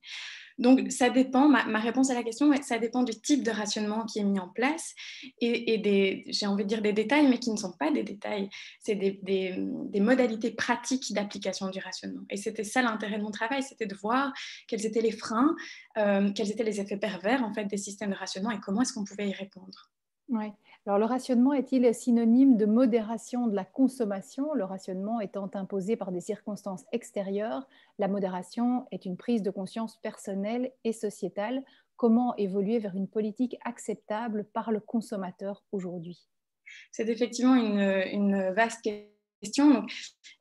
Donc, ça dépend, ma réponse à la question, ça dépend du type de rationnement qui est mis en place et j'ai envie de dire des détails, mais qui ne sont pas des détails. C'est des modalités pratiques d'application du rationnement. Et c'était ça l'intérêt de mon travail, c'était de voir quels étaient les freins, quels étaient les effets pervers en fait, des systèmes de rationnement et comment est-ce qu'on pouvait y répondre. Oui. Alors, le rationnement est-il synonyme de modération de la consommation? Le rationnement étant imposé par des circonstances extérieures, la modération est une prise de conscience personnelle et sociétale. Comment évoluer vers une politique acceptable par le consommateur aujourd'hui? C'est effectivement une vaste question. Donc,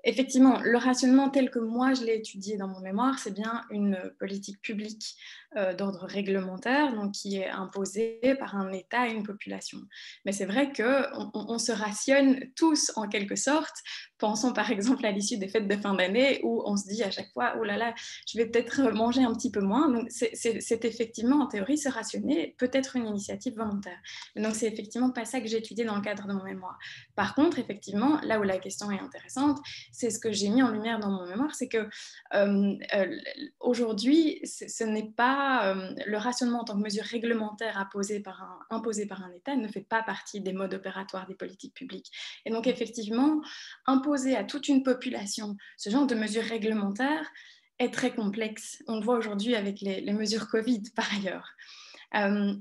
effectivement, le rationnement tel que moi je l'ai étudié dans mon mémoire, c'est bien une politique publique d'ordre réglementaire, donc qui est imposée par un État à une population. Mais c'est vrai qu'on se rationne tous en quelque sorte. Pensons par exemple à l'issue des fêtes de fin d'année où on se dit à chaque fois, oh là là, je vais peut-être manger un petit peu moins. Donc c'est effectivement en théorie se rationner peut être une initiative volontaire. Et donc c'est effectivement pas ça que j'ai étudié dans le cadre de mon mémoire. Par contre, effectivement, là où la question est intéressante, c'est ce que j'ai mis en lumière dans mon mémoire, c'est que aujourd'hui, ce n'est pas le rationnement en tant que mesure réglementaire imposée par un État ne fait pas partie des modes opératoires des politiques publiques. Et donc effectivement, imposer à toute une population ce genre de mesures réglementaires est très complexe. On le voit aujourd'hui avec les mesures Covid par ailleurs.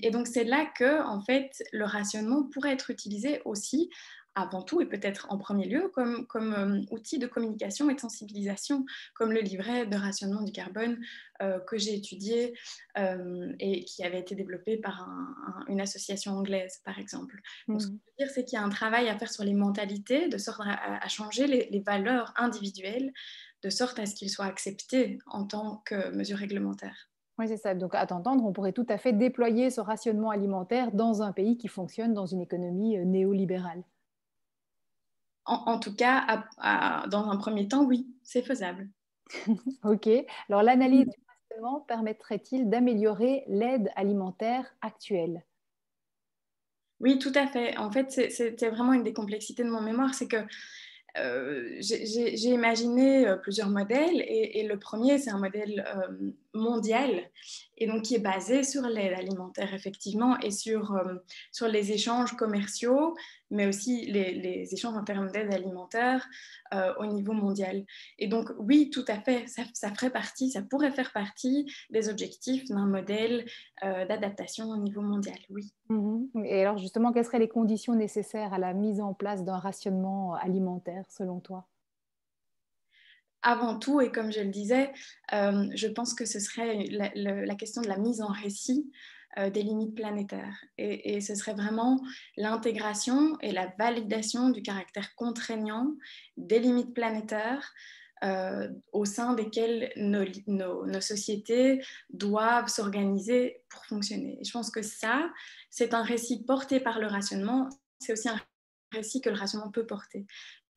Et donc c'est là que en fait, le rationnement pourrait être utilisé aussi avant tout et peut-être en premier lieu comme outil de communication et de sensibilisation, comme le livret de rationnement du carbone que j'ai étudié et qui avait été développé par une association anglaise, par exemple. Donc, ce que je veux dire, c'est qu'il y a un travail à faire sur les mentalités, de sorte à changer les valeurs individuelles, de sorte à ce qu'ils soient acceptés en tant que mesure réglementaire. Oui, c'est ça. Donc, à t'entendre, on pourrait tout à fait déployer ce rationnement alimentaire dans un pays qui fonctionne dans une économie néolibérale. En tout cas, dans un premier temps, oui, c'est faisable. Ok. Alors, l'analyse du rationnement permettrait-il d'améliorer l'aide alimentaire actuelle? Oui, tout à fait. En fait, c'était vraiment une des complexités de mon mémoire, c'est que j'ai imaginé plusieurs modèles et le premier, c'est un modèle mondial et donc qui est basé sur l'aide alimentaire effectivement et sur les échanges commerciaux, mais aussi les échanges en termes d'aide alimentaire au niveau mondial. Et donc oui, tout à fait, ça pourrait faire partie des objectifs d'un modèle d'adaptation au niveau mondial, oui. Et alors justement, quelles seraient les conditions nécessaires à la mise en place d'un rationnement alimentaire selon toi? Avant tout, et comme je le disais, je pense que ce serait la question de la mise en récit des limites planétaires. Et ce serait vraiment l'intégration et la validation du caractère contraignant des limites planétaires au sein desquelles nos sociétés doivent s'organiser pour fonctionner. Et je pense que ça, c'est un récit porté par le rationnement, c'est aussi un récit que le rationnement peut porter.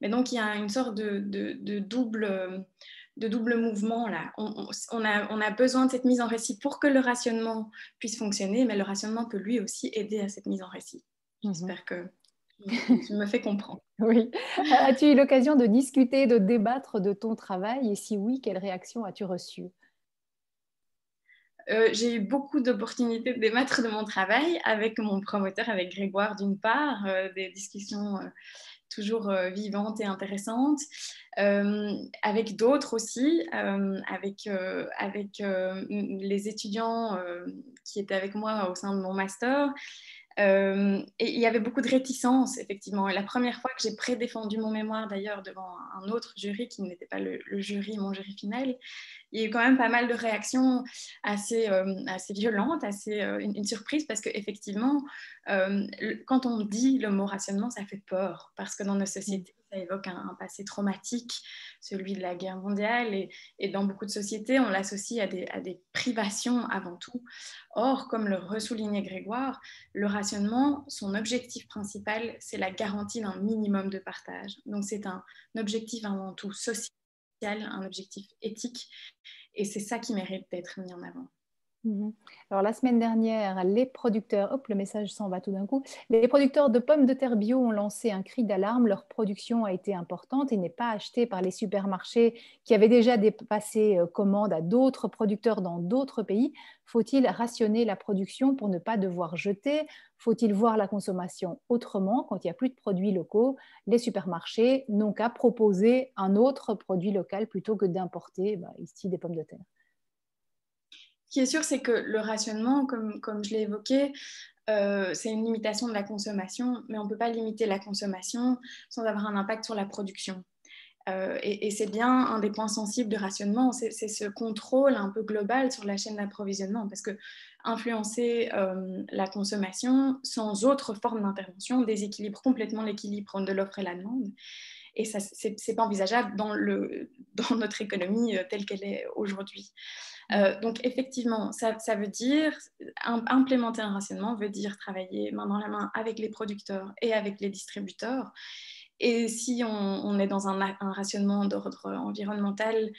Mais donc, il y a une sorte de double mouvement là. On a besoin de cette mise en récit pour que le rationnement puisse fonctionner, mais le rationnement peut lui aussi aider à cette mise en récit. J'espère que je me fais comprendre. Oui. As-tu eu l'occasion de discuter, de débattre de ton travail? Et si oui, quelles réactions as-tu reçues? J'ai eu beaucoup d'opportunités de débattre de mon travail avec mon promoteur, avec Grégoire d'une part, des discussions toujours vivantes et intéressantes, avec d'autres aussi, avec les étudiants qui étaient avec moi au sein de mon master. Et il y avait beaucoup de réticence, effectivement. Et la première fois que j'ai prédéfendu mon mémoire, d'ailleurs, devant un autre jury qui n'était pas le jury, mon jury final, il y a eu quand même pas mal de réactions assez violentes, une surprise, parce qu'effectivement, quand on dit le mot rationnement, ça fait peur, parce que dans nos sociétés, ça évoque un passé traumatique, celui de la guerre mondiale, et dans beaucoup de sociétés, on l'associe à des privations avant tout. Or, comme le ressoulignait Grégoire, le rationnement, son objectif principal, c'est la garantie d'un minimum de partage. Donc, c'est un objectif avant tout social, un objectif éthique, et c'est ça qui mérite d'être mis en avant. Alors, la semaine dernière, les producteurs, hop, le message s'en va tout d'un coup, les producteurs de pommes de terre bio ont lancé un cri d'alarme. Leur production a été importante et n'est pas achetée par les supermarchés qui avaient déjà dépassé commande à d'autres producteurs dans d'autres pays. Faut-il rationner la production pour ne pas devoir jeter? Faut-il voir la consommation autrement? Quand il n'y a plus de produits locaux, les supermarchés n'ont qu'à proposer un autre produit local plutôt que d'importer ici des pommes de terre. Ce qui est sûr, c'est que le rationnement, comme je l'ai évoqué, c'est une limitation de la consommation, mais on ne peut pas limiter la consommation sans avoir un impact sur la production. Et c'est bien un des points sensibles de rationnement, c'est ce contrôle un peu global sur la chaîne d'approvisionnement, parce que influencer la consommation sans autre forme d'intervention déséquilibre complètement l'équilibre de l'offre et la demande. Et ça, c'est pas envisageable dans notre économie telle qu'elle est aujourd'hui. Donc effectivement, ça veut dire, implémenter un rationnement veut dire travailler main dans la main avec les producteurs et avec les distributeurs. Et si on est dans un rationnement d'ordre environnemental,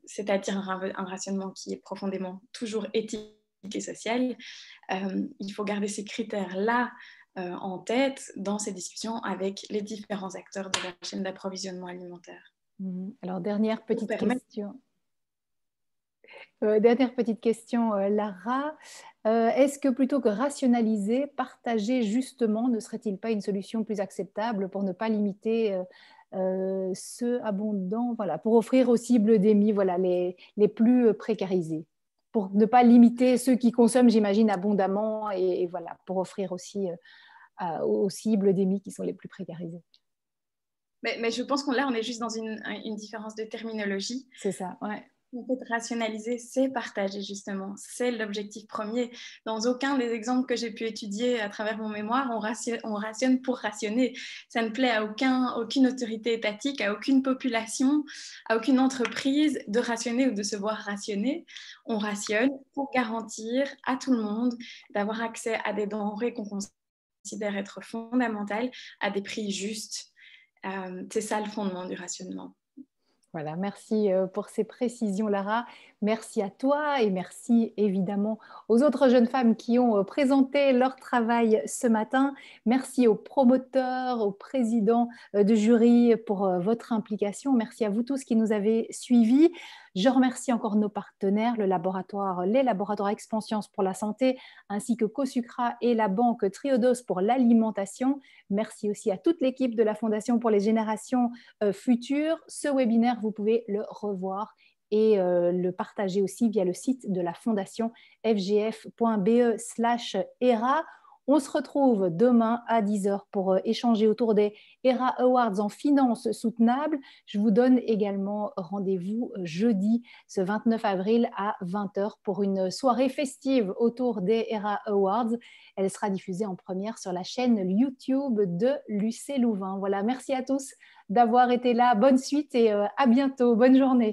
c'est-à-dire un rationnement qui est profondément toujours éthique et social, il faut garder ces critères-là en tête dans ces discussions avec les différents acteurs de la chaîne d'approvisionnement alimentaire. Alors, dernière petite question. Dernière petite question, Lara. Est-ce que plutôt que rationaliser, partager justement ne serait-il pas une solution plus acceptable pour ne pas limiter ceux abondants, voilà, pour offrir aux cibles d'EMI, voilà, les plus précarisés, pour ne pas limiter ceux qui consomment, j'imagine, abondamment et voilà, pour offrir aussi aux cibles d'EMI qui sont les plus précarisées. Mais je pense qu'on est juste dans une différence de terminologie. C'est ça, ouais. En fait, rationaliser, c'est partager justement. C'est l'objectif premier. Dans aucun des exemples que j'ai pu étudier à travers mon mémoire, on rationne pour rationner. Ça ne plaît à aucune autorité étatique, à aucune population, à aucune entreprise de rationner ou de se voir rationner. On rationne pour garantir à tout le monde d'avoir accès à des denrées qu'on considère être fondamentales, à des prix justes. C'est ça le fondement du rationnement. Voilà, merci pour ces précisions, Lara. Merci à toi et merci évidemment aux autres jeunes femmes qui ont présenté leur travail ce matin. Merci aux promoteurs, aux présidents de jury pour votre implication. Merci à vous tous qui nous avez suivis. Je remercie encore nos partenaires, les laboratoires Expanscience pour la santé, ainsi que Cosucra et la banque Triodos pour l'alimentation. Merci aussi à toute l'équipe de la Fondation pour les générations futures. Ce webinaire, vous pouvez le revoir et le partager aussi via le site de la Fondation fgf.be/ERA. On se retrouve demain à 10h pour échanger autour des ERA Awards en finance soutenable. Je vous donne également rendez-vous jeudi, ce 29 avril à 20h pour une soirée festive autour des ERA Awards. Elle sera diffusée en première sur la chaîne YouTube de l'UC Louvain. Voilà, merci à tous d'avoir été là. Bonne suite et à bientôt. Bonne journée.